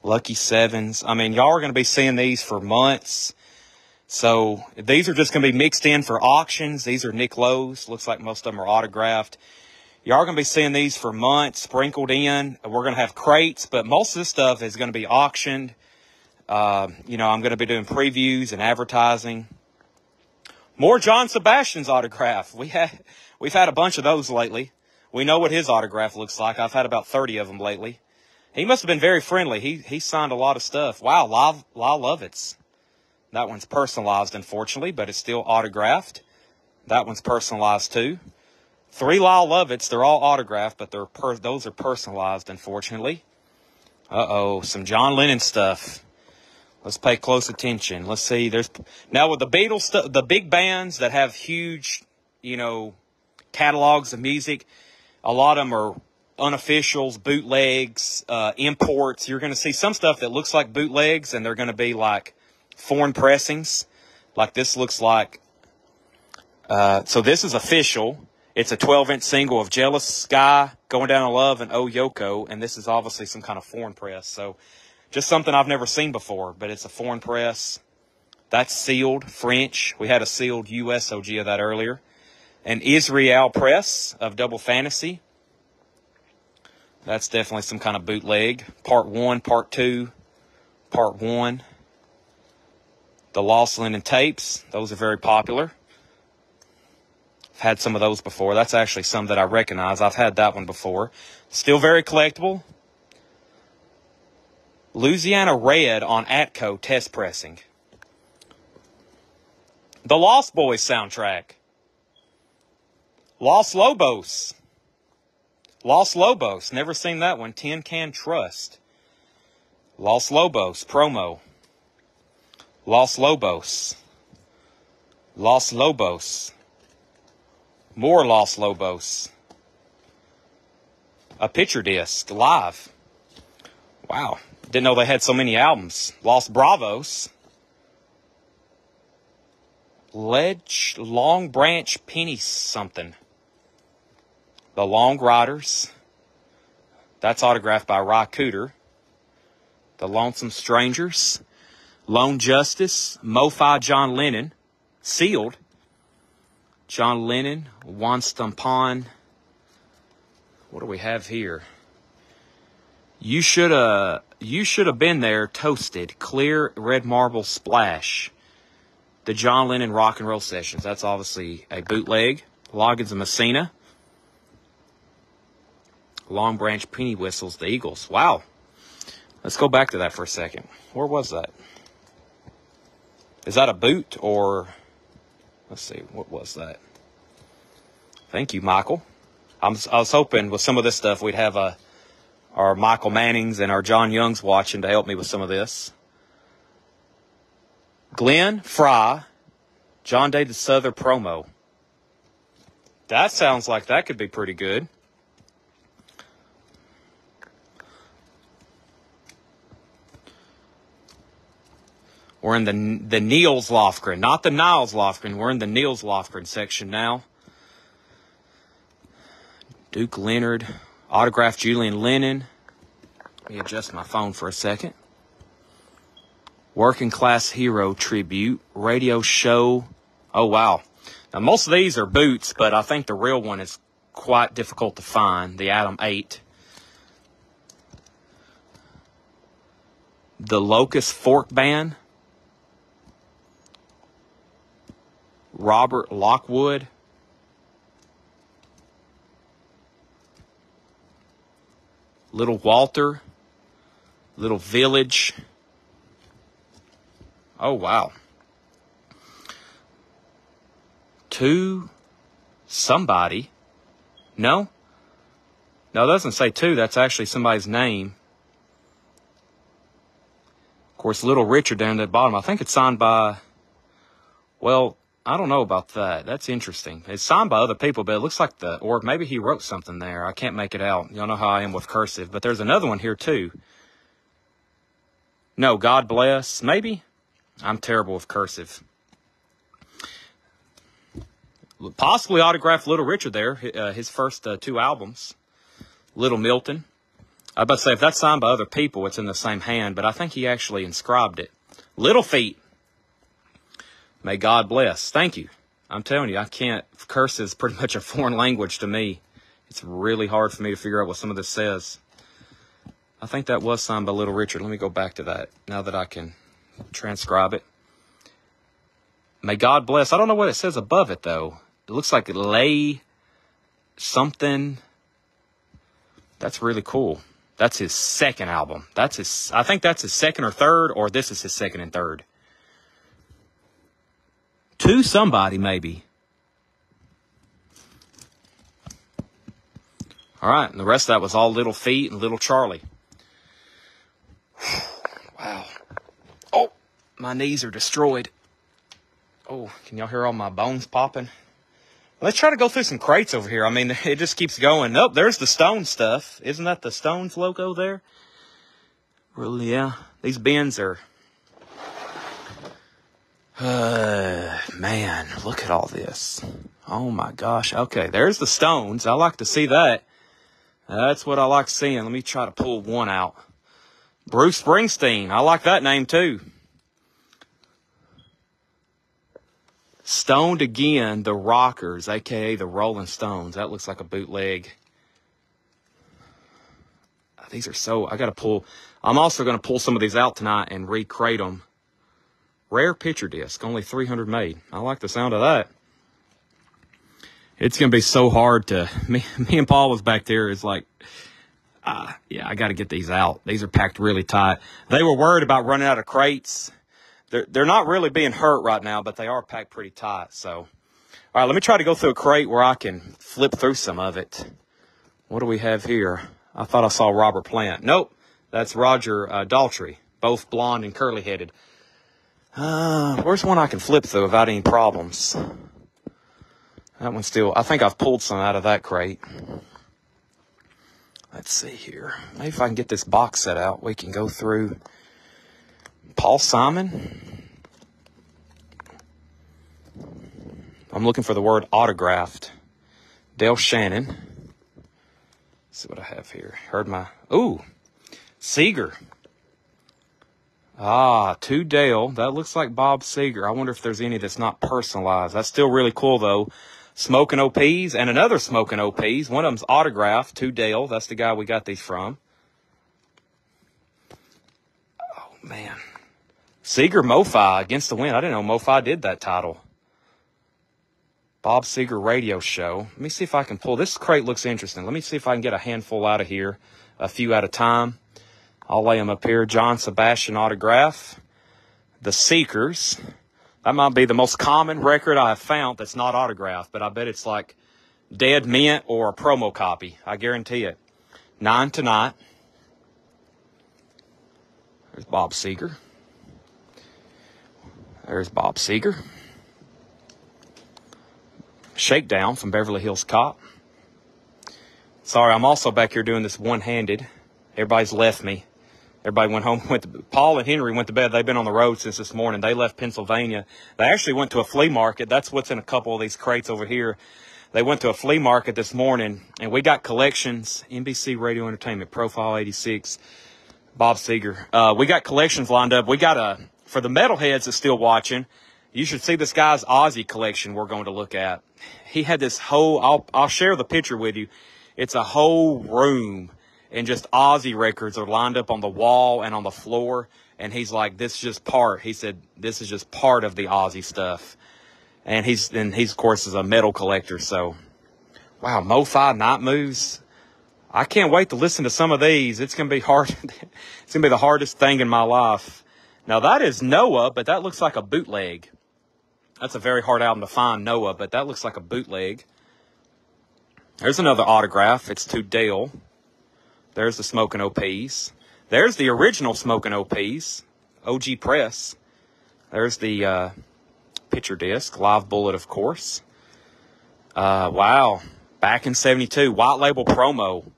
Lucky Sevens. I mean, y'all are going to be seeing these for months. So these are just going to be mixed in for auctions. These are Nick Lowe's. Looks like most of them are autographed. Y'all are going to be seeing these for months sprinkled in. We're going to have crates, but most of this stuff is going to be auctioned. I'm going to be doing previews and advertising. More John Sebastian's autograph. We've had a bunch of those lately. We know what his autograph looks like. I've had about 30 of them lately. He must have been very friendly. He signed a lot of stuff. Wow, Lyle Lovitz. That one's personalized, unfortunately, but it's still autographed. That one's personalized, too. 3 Lyle Lovitz. They're all autographed, but those are personalized, unfortunately. Uh-oh, some John Lennon stuff. Let's pay close attention. Let's see. Now with the Beatles stuff, the big bands that have huge, catalogs of music, a lot of them are unofficials, bootlegs, imports. You're going to see some stuff that looks like bootlegs, and they're going to be like foreign pressings. Like this looks like. So this is official. It's a 12-inch single of Jealous Sky, Going Down in Love, and Oh Yoko, and this is obviously some kind of foreign press. So. Just something I've never seen before, but it's a foreign press. That's sealed, French. We had a sealed U.S. OG of that earlier. An Israel press of Double Fantasy. That's definitely some kind of bootleg. Part 1, Part 2, Part 1. The Lost Lennon tapes. Those are very popular. I've had some of those before. That's actually some that I recognize. I've had that one before. Still very collectible. Louisiana Red on Atco test pressing. The Lost Boys soundtrack. Los Lobos. Los Lobos. Never seen that one. Tin Can Trust. Los Lobos promo. Los Lobos. Los Lobos. More Los Lobos. A picture disc live. Wow. Didn't know they had so many albums. Los Bravos. Long Branch Penny something. The Long Riders. That's autographed by Ry Cooder. The Lonesome Strangers. Lone Justice. Mo-Fi John Lennon. Sealed. John Lennon. Juan Stampon. What do we have here? You should have been there. Toasted. Clear Red Marble Splash. The John Lennon Rock and Roll Sessions. That's obviously a bootleg. Loggins of Messina. Long Branch Penny Whistles. The Eagles. Wow. Let's go back to that for a second. Where was that? Is that a boot or... Let's see, what was that? Thank you, Michael. I was hoping with some of this stuff we'd have our Michael Mannings and our John Youngs watching to help me with some of this. Glenn Fry, John Day the Souther promo. That sounds like that could be pretty good. We're in the Niels Lofgren, not the Niles Lofgren. We're in the Niels Lofgren section now. Duke Leonard, autographed Julian Lennon. Let me adjust my phone for a second. Working Class Hero tribute, radio show. Oh, wow. Now, most of these are boots, but I think the real one is quite difficult to find, the Adam 8. The Locust Fork Band. Robert Lockwood. Little Walter. Little Village. Oh, wow. To somebody. No? No, it doesn't say to. That's actually somebody's name. Of course, Little Richard down at the bottom. I think it's signed by, well, I don't know about that. That's interesting. It's signed by other people, but it looks like or maybe he wrote something there. I can't make it out. Y'all know how I am with cursive. But there's another one here, too. No, God bless. Maybe? I'm terrible with cursive. Possibly autographed Little Richard there, his first 2 albums. Little Milton. I was about to say, if that's signed by other people, it's in the same hand, but I think he actually inscribed it. Little Feet. May God bless. Thank you. I'm telling you, I can't. Cursive is pretty much a foreign language to me. It's really hard for me to figure out what some of this says. I think that was signed by Little Richard. Let me go back to that now that I can transcribe it. May God bless. I don't know what it says above it, though. It looks like it lay something. That's really cool. That's his second album. I think that's his second or third, or this is his second and third. To somebody, maybe. All right, and the rest of that was all Little Feet and Little Charlie. Wow. Oh, my knees are destroyed. Oh, can y'all hear all my bones popping? Let's try to go through some crates over here. I mean, it just keeps going. Oh, there's the Stone stuff. Isn't that the Stones logo there? Really, yeah. These bins are... man, look at all this. Oh, my gosh. Okay, there's the Stones. I like to see that. That's what I like seeing. Let me try to pull one out. Bruce Springsteen. I like that name, too. Stoned Again, the Rockers, a.k.a. the Rolling Stones. That looks like a bootleg. These are so... I got to pull... I'm also going to pull some of these out tonight and recrate them. Rare picture disc, only 300 made. I like the sound of that. It's going to be so hard to... Me and Paul was back there. It's like, yeah, I got to get these out. These are packed really tight. They were worried about running out of crates. They're not really being hurt right now, but they are packed pretty tight. So, all right, let me try to go through a crate where I can flip through some of it. What do we have here? I thought I saw Robert Plant. Nope, that's Roger Daltrey, both blonde and curly-headed. Where's one I can flip through without any problems? That one's still... I think I've pulled some out of that crate. Let's see here. Maybe if I can get this box set out, we can go through... Paul Simon. I'm looking for the word autographed. Dale Shannon. Let's see what I have here. Ooh, Seeger. To Dale. That looks like Bob Seeger. I wonder if there's any that's not personalized. That's still really cool, though. Smoking OPs and another Smoking OPs. One of them's autographed. To Dale. That's the guy we got these from. Oh, man. Seeger MoFi Against the Wind. I didn't know MoFi did that title. Bob Seeger Radio Show. Let me see if I can pull. This crate looks interesting. Let me see if I can get a handful out of here. A few at a time. I'll lay them up here. John Sebastian autograph. The Seekers. That might be the most common record I have found that's not autographed, but I bet it's like dead mint or a promo copy. I guarantee it. 9 Tonight. There's Bob Seger. There's Bob Seger. Shakedown from Beverly Hills Cop. Sorry, I'm also back here doing this one-handed. Everybody's left me. Everybody went home. Paul and Henry went to bed. They've been on the road since this morning. They left Pennsylvania. They actually went to a flea market. That's what's in a couple of these crates over here. They went to a flea market this morning, and we got collections. NBC Radio Entertainment, Profile 86, Bob Seger. We got collections lined up. We got for the metalheads that's still watching, you should see this guy's Ozzy collection we're going to look at. He had this whole, I'll share the picture with you. It's a whole room, and just Ozzy records are lined up on the wall and on the floor. And he's like, this is just part. He said, this is just part of the Ozzy stuff. And he's of course is a metal collector. So, wow, Mo-Fi Night Moves. I can't wait to listen to some of these. It's going to be hard. It's going to be the hardest thing in my life. Now, that is Noah, but that looks like a bootleg. That's a very hard album to find, Noah, but that looks like a bootleg. There's another autograph. It's to Dale. There's the Smokin' OPs. There's the original Smokin' OPs. OG Press. There's the picture disc. Live Bullet, of course. Wow. Back in 72. White Label promo.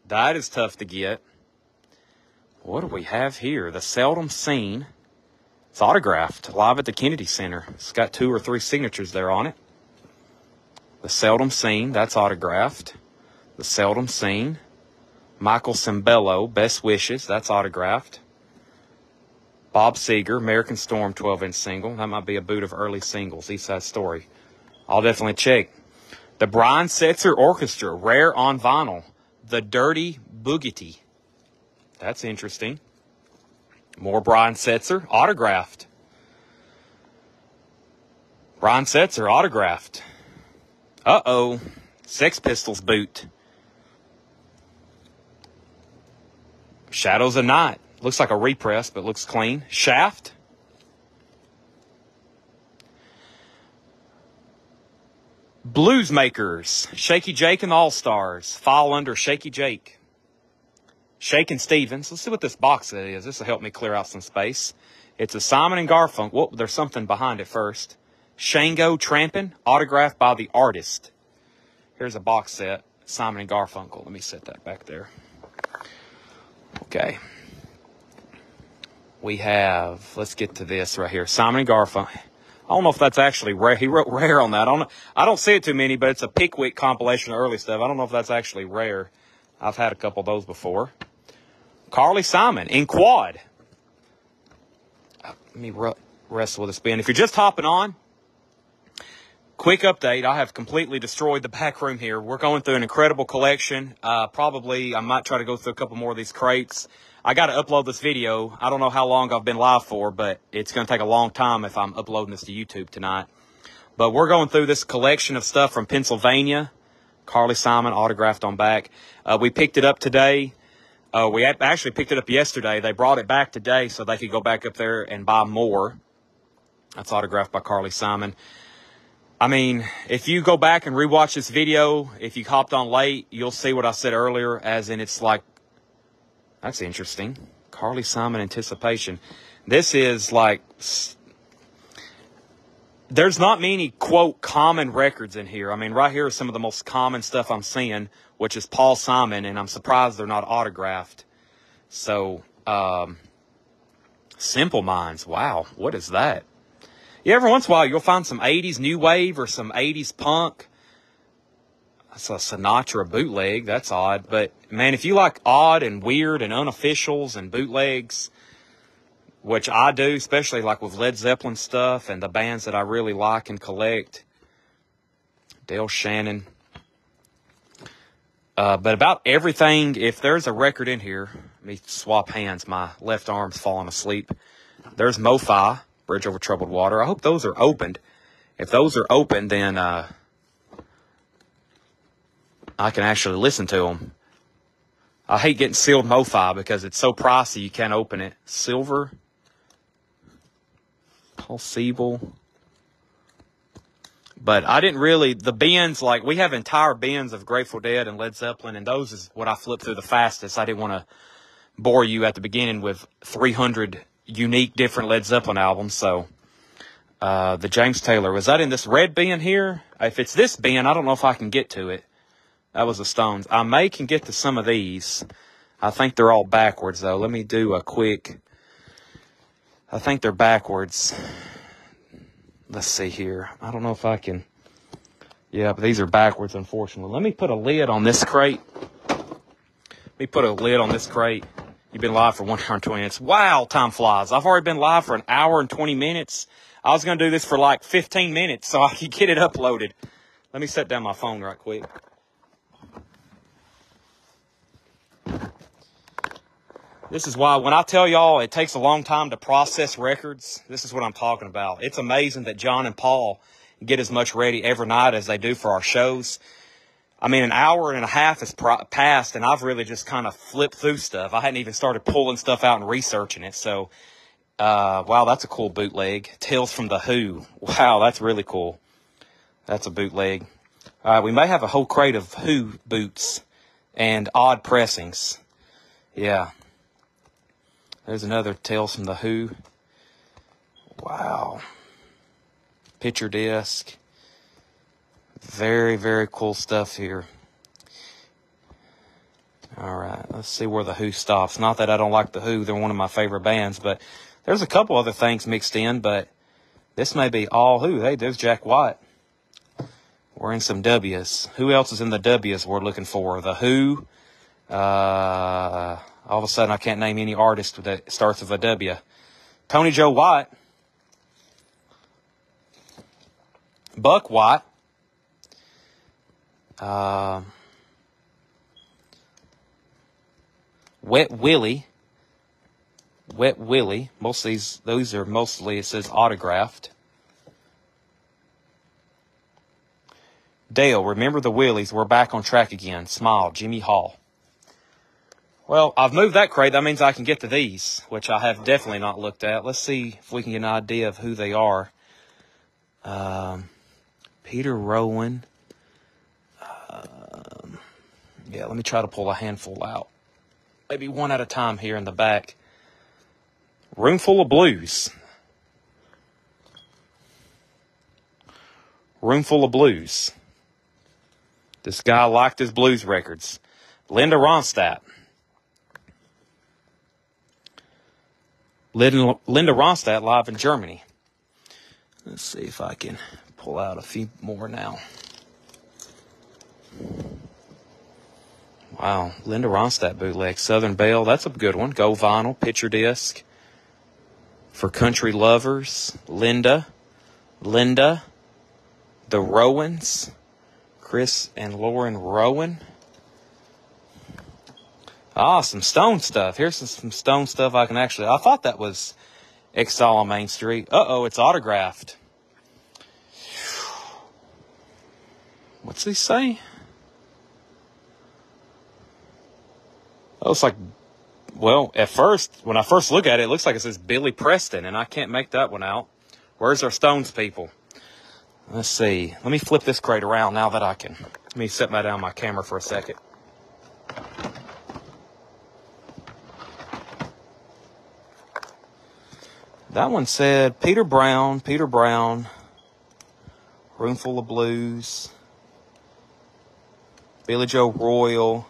That is tough to get. What do we have here? The Seldom Seen. It's autographed. Live at the Kennedy Center. It's got 2 or 3 signatures there on it. The Seldom Seen. That's autographed. The Seldom Seen. Michael Cimbello, Best Wishes. That's autographed. Bob Seger, American Storm 12-inch single. That might be a boot of early singles. East Side Story. I'll definitely check. The Brian Setzer Orchestra, rare on vinyl. The Dirty Boogity. That's interesting. More Brian Setzer, autographed. Brian Setzer, autographed. Uh-oh. Sex Pistols boot. Shadows of Night. Looks like a repress, but looks clean. Shaft. Blues Makers. Shaky Jake and the All-Stars. File under Shaky Jake. Shakin' Stevens. Let's see what this box is. This will help me clear out some space. It's a Simon and Garfunkel. Whoa, there's something behind it first. Shango Trampin', autographed by the artist. Here's a box set. Simon and Garfunkel. Let me set that back there. Okay. We have, let's get to this right here. Simon and Garfunkel. I don't know if that's actually rare. He wrote rare on that. I don't see it too many, but it's a Pickwick compilation of early stuff. I don't know if that's actually rare. I've had a couple of those before. Carly Simon in quad. Let me wrestle with a spin. If you're just hopping on, quick update. I have completely destroyed the back room here. We're going through an incredible collection. Probably I might try to go through a couple more of these crates. I got to upload this video. I don't know how long I've been live for, but it's going to take a long time if I'm uploading this to YouTube tonight. But we're going through this collection of stuff from Pennsylvania. Carly Simon, autographed on back. We picked it up today. We actually picked it up yesterday. They brought it back today so they could go back up there and buy more. That's autographed by Carly Simon. I mean, if you go back and rewatch this video, if you hopped on late, you'll see what I said earlier, as in it's like, that's interesting. Carly Simon Anticipation. This is like, there's not many, quote, common records in here. I mean, right here is some of the most common stuff I'm seeing, which is Paul Simon, and I'm surprised they're not autographed. So, Simple Minds. Wow, what is that? Yeah, every once in a while, you'll find some 80s new wave or some 80s punk. That's a Sinatra bootleg. That's odd. But, man, if you like odd and weird and unofficials and bootlegs, which I do, especially like with Led Zeppelin stuff and the bands that I really like and collect, Dale Shannon. But about everything, if there's a record in here, let me swap hands. My left arm's falling asleep. There's Mo-Fi, Bridge Over Troubled Water. I hope those are opened. If those are open, then I can actually listen to them. I hate getting sealed MoFi because it's so pricey you can't open it. Silver. Paul Siebel. But I didn't really, the bins, like we have entire bins of Grateful Dead and Led Zeppelin, and those is what I flipped through the fastest. I didn't want to bore you at the beginning with 300 unique different Led Zeppelin albums. So the James Taylor, was that in this red bin here? If it's this bin, I don't know if I can get to it. That was the Stones. I can get to some of these. I think they're all backwards, though. Let me do a quick. I think they're backwards. Let's see here. I don't know if I can. Yeah, but these are backwards, unfortunately. Let me put a lid on this crate. You've been live for 1 hour and 20 minutes. Wow, time flies. I've already been live for an hour and 20 minutes. I was going to do this for like 15 minutes so I could get it uploaded. Let me set down my phone right quick. This is why when I tell y'all it takes a long time to process records, this is what I'm talking about. It's amazing that John and Paul get as much ready every night as they do for our shows. I mean, an hour and a half has passed, and I've really just kind of flipped through stuff. I hadn't even started pulling stuff out and researching it. So, wow, that's a cool bootleg. Tales from the Who. Wow, that's really cool. That's a bootleg. We may have a whole crate of Who boots and odd pressings. Yeah. There's another Tales from the Who. Wow. Picture disc. Very, very cool stuff here. All right, let's see where the Who stops. Not that I don't like the Who. They're one of my favorite bands, but there's a couple other things mixed in, but this may be all Who. Hey, there's Jack White. We're in some W's. Who else is in the W's we're looking for? The Who. All of a sudden, I can't name any artist that starts with a W. Tony Joe White. Buck White. Wet Willie. Most of those are mostly, it says autographed. Dale, remember the Willies. We're back on track again. Smile, Jimmy Hall. Well, I've moved that crate. That means I can get to these, which I have definitely not looked at. Let's see if we can get an idea of who they are. Peter Rowan. Yeah, let me try to pull a handful out. Maybe one at a time here in the back. Roomful of Blues. Roomful of Blues. This guy liked his blues records. Linda Ronstadt. Linda Ronstadt live in Germany. Let's see if I can pull out a few more now. Wow, Linda Ronstadt bootleg. Southern Belle, that's a good one. Go vinyl, picture disc. For country lovers, Linda, the Rowans, Chris and Lauren Rowan. Ah, some Stone stuff. Here's some Stone stuff I thought that was Exile on Main Street. Uh-oh, it's autographed. What's he say? Oh, it's like, well, at first, when I first look at it, it looks like it says Billy Preston, and I can't make that one out. Where's our Stones people? Let's see. Let me flip this crate around now that I can. Let me set down my camera for a second. That one said Peter Brown, Roomful of Blues, Billy Joe Royal,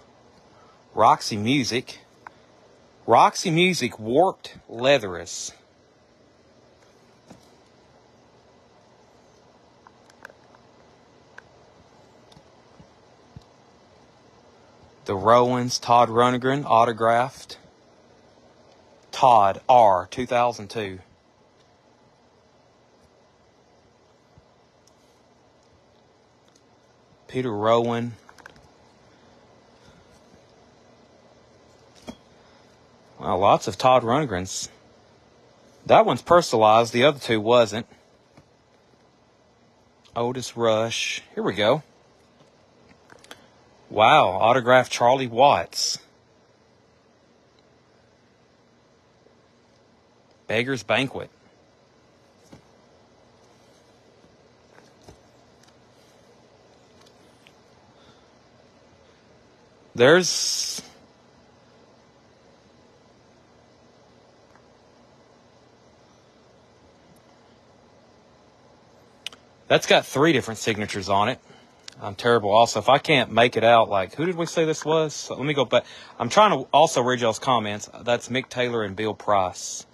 Roxy Music, Warped Leatherous. The Rowans, Todd Rundgren, autographed. Todd R, 2002. Peter Rowan. Well, lots of Todd Rundgrens. That one's personalized. The other two wasn't. Otis Rush. Here we go. Wow, autographed Charlie Watts. Beggar's Banquet. There's... That's got 3 different signatures on it. I'm terrible also. If I can't make it out, like, who did we say this was? So let me go back. I'm trying to also read y'all's comments. That's Mick Taylor and Bill Price.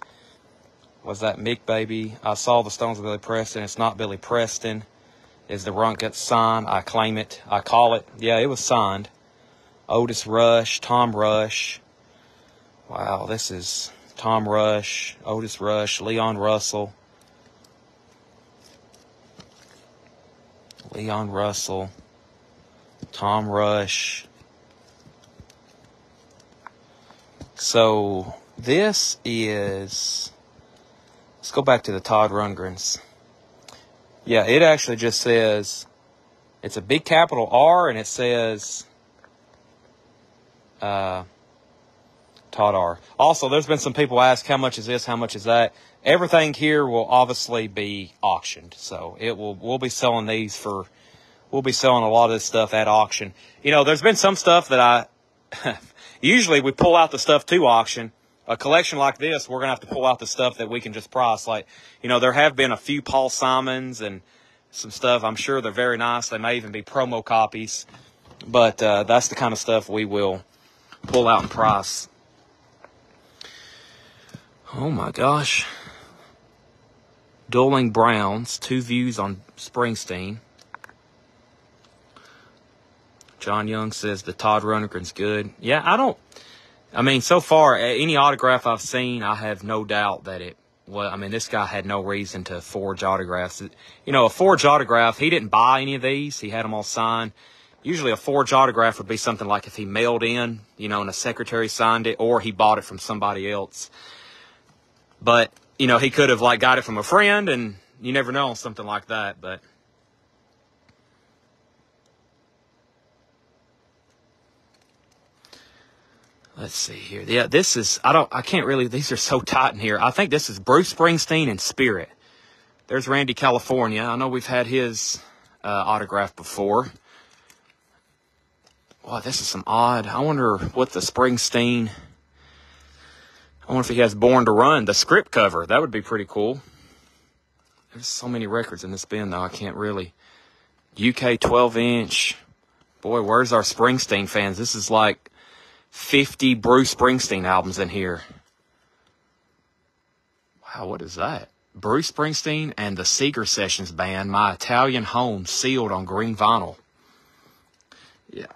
Was that Mick, baby? I saw the Stones of Billy Preston. It's not Billy Preston. Is the runt got signed? I claim it. I call it. Yeah, it was signed. Otis Rush, Tom Rush. Wow, this is Tom Rush, Otis Rush, Leon Russell. Leon Russell, Tom Rush. So this is, let's go back to the Todd Rundgrens. Yeah, it actually just says, it's a big capital R, and it says Todd R. Also, there's been some people ask, how much is this, how much is that? Everything here will obviously be auctioned, so we'll be selling these for, we'll be selling a lot of this stuff at auction. You know, there's been some stuff that usually we pull out the stuff to auction. A collection like this, we're going to have to pull out the stuff that we can just price. Like, you know, there have been a few Paul Simons and some stuff. I'm sure they're very nice. They may even be promo copies, but that's the kind of stuff we will pull out and price. Oh my gosh. Dueling Browns, 2 views on Springsteen. John Young says the Todd Rundgren's good. Yeah, I mean, so far, any autograph I've seen, I have no doubt that I mean, this guy had no reason to forge autographs. You know, a forged autograph, he didn't buy any of these. He had them all signed. Usually a forged autograph would be something like if he mailed in, you know, and a secretary signed it, or he bought it from somebody else. But, you know, he could have, like, got it from a friend, and you never know, something like that, but... Let's see here. Yeah, this is, I can't really, these are so tight in here. I think this is Bruce Springsteen in spirit. There's Randy California. I know we've had his autograph before. Wow, this is some odd. I wonder what the Springsteen, I wonder if he has Born to Run, the script cover. That would be pretty cool. There's so many records in this bin, though. I can't really. UK 12-inch. Boy, where's our Springsteen fans? This is like 50 Bruce Springsteen albums in here. Wow, what is that? Bruce Springsteen and the Seeger Sessions Band, My Italian Home, sealed on green vinyl. Yeah,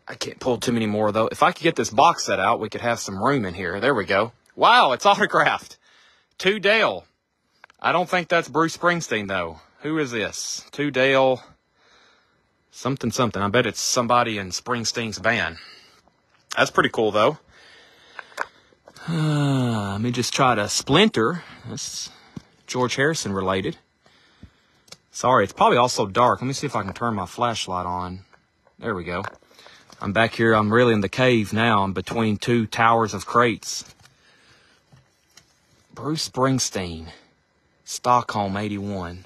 I can't pull too many more, though. If I could get this box set out, we could have some room in here. There we go. Wow, it's autographed. To Dale. I don't think that's Bruce Springsteen, though. Who is this? To Dale. Something, something. I bet it's somebody in Springsteen's band. That's pretty cool, though. Let me just try to Splinter. That's George Harrison related. Sorry, it's probably also dark. Let me see if I can turn my flashlight on. There we go. I'm back here. I'm really in the cave now. I'm between 2 towers of crates. Bruce Springsteen. Stockholm, 81.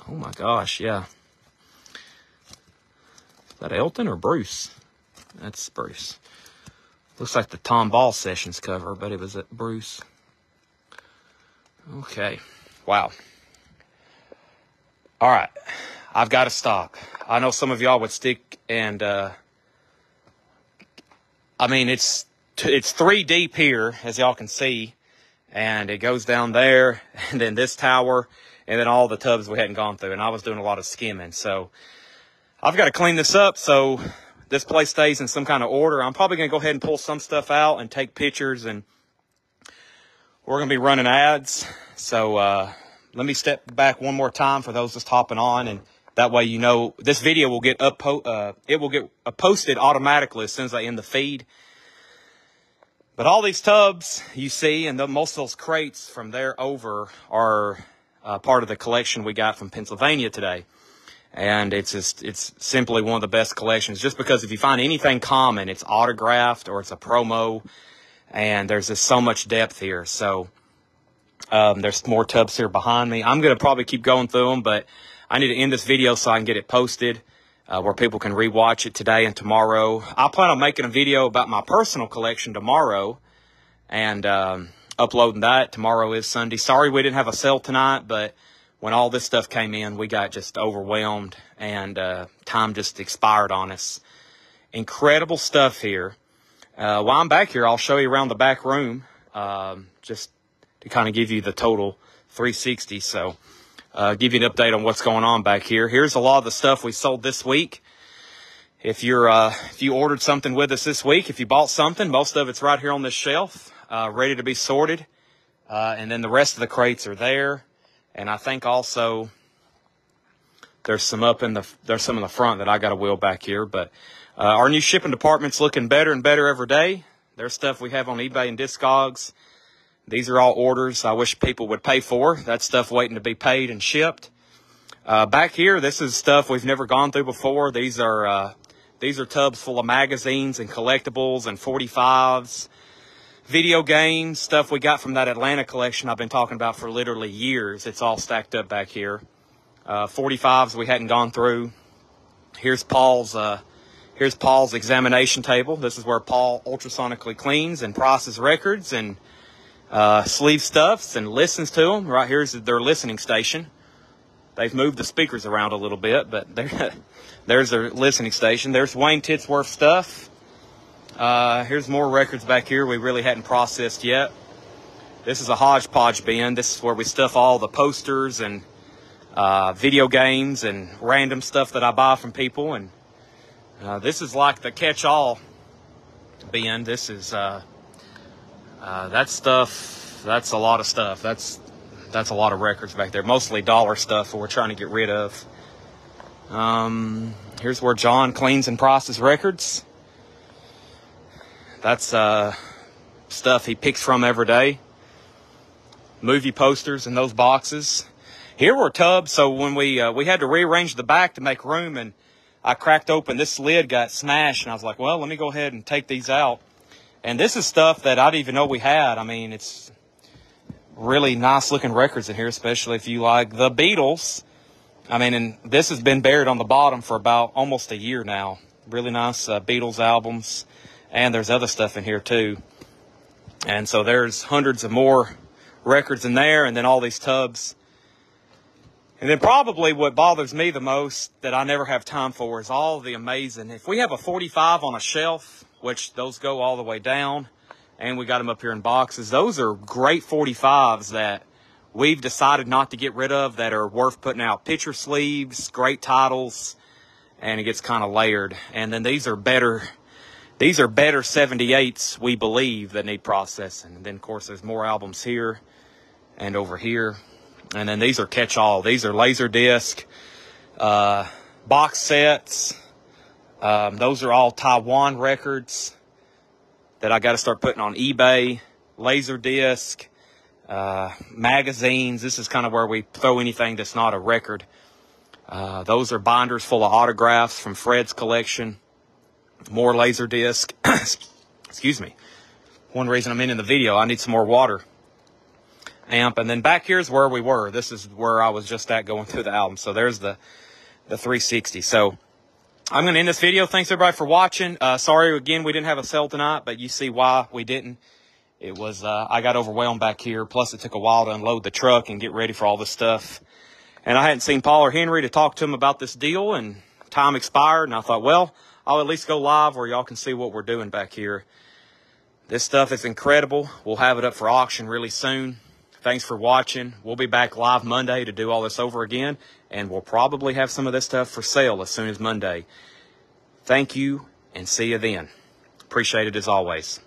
Oh, my gosh, yeah. Is that Elton or Bruce? That's Bruce. Looks like the Tom Ball Sessions cover, but it was at Bruce. Okay. Wow. All right. I've got to stop. I know some of y'all would stick and, I mean, it's 3 deep here, as y'all can see, and it goes down there, and then this tower, and then all the tubs we hadn't gone through, and I was doing a lot of skimming, so I've got to clean this up so this place stays in some kind of order. I'm probably going to go ahead and pull some stuff out and take pictures, and we're going to be running ads, so let me step back one more time for those just hopping on, and that way you know this video will get posted automatically as soon as I end the feed. But all these tubs you see, and most of those crates from there over are part of the collection we got from Pennsylvania today. And it's simply one of the best collections, just because if you find anything common, it's autographed or it's a promo. and there's just so much depth here. So there's more tubs here behind me. I'm going to probably keep going through them, but I need to end this video so I can get it posted where people can rewatch it today and tomorrow. I plan on making a video about my personal collection tomorrow and uploading that. Tomorrow is Sunday. Sorry we didn't have a sale tonight, but when all this stuff came in, we got just overwhelmed, and time just expired on us. Incredible stuff here. While I'm back here, I'll show you around the back room, just to kind of give you the total 360. So give you an update on what's going on back here. Here's a lot of the stuff we sold this week. If you ordered something with us this week, if you bought something, most of it's right here on this shelf, ready to be sorted. And then the rest of the crates are there. And I think also there's some in the front that I got to wheel back here. But our new shipping department's looking better and better every day. There's stuff we have on eBay and Discogs. These are all orders I wish people would pay for. That's stuff waiting to be paid and shipped. Back here, this is stuff we've never gone through before. These are tubs full of magazines and collectibles and 45s. Video games, stuff we got from that Atlanta collection I've been talking about for literally years. It's all stacked up back here. 45s we hadn't gone through. Here's Paul's examination table. This is where Paul ultrasonically cleans and processes records and sleeve stuffs and listens to them. Right here's their listening station. They've moved the speakers around a little bit, but there's their listening station. There's Wayne Titsworth stuff. Here's more records back here we really hadn't processed yet. This is a hodgepodge bin. This is where we stuff all the posters and video games and random stuff that I buy from people. And this is like the catch-all bin. This is that stuff. That's a lot of stuff. That's a lot of records back there. Mostly dollar stuff that we're trying to get rid of. Here's where John cleans and processes records. That's stuff he picks from every day. Movie posters in those boxes. Here were tubs, so when we had to rearrange the back to make room, and I cracked open, this lid got smashed, and I was like, well, let me go ahead and take these out. And this is stuff that I didn't even know we had. I mean, it's really nice looking records in here, especially if you like the Beatles. I mean, and this has been buried on the bottom for about almost a year now. Really nice Beatles albums. And there's other stuff in here too. And so there's hundreds of more records in there, and then all these tubs. And then probably what bothers me the most that I never have time for is all the amazing. If we have a 45 on a shelf, which those go all the way down, and we got them up here in boxes, those are great 45s that we've decided not to get rid of, that are worth putting out. Picture sleeves, great titles, and it gets kind of layered. And then these are better 78s, we believe, that need processing. And then, of course, there's more albums here and over here. And then these are catch-all. These are Laserdisc, box sets. Those are all Taiwan records that I got to start putting on eBay. Laserdisc, magazines. This is kind of where we throw anything that's not a record. Those are binders full of autographs from Fred's collection. More Laserdisc. Excuse me. One reason I'm in the video, I need some more water. Amp. And then back here's where we were. This is where I was just at going through the album. So there's the 360. So I'm going to end this video. Thanks everybody for watching. Sorry again we didn't have a sale tonight, but you see why we didn't. It was I got overwhelmed back here. Plus it took a while to unload the truck and get ready for all this stuff. And I hadn't seen Paul or Henry to talk to them about this deal, and time expired, and I thought, well, I'll at least go live where y'all can see what we're doing back here. This stuff is incredible. We'll have it up for auction really soon. Thanks for watching. We'll be back live Monday to do all this over again, and we'll probably have some of this stuff for sale as soon as Monday. Thank you, and see you then. Appreciate it as always.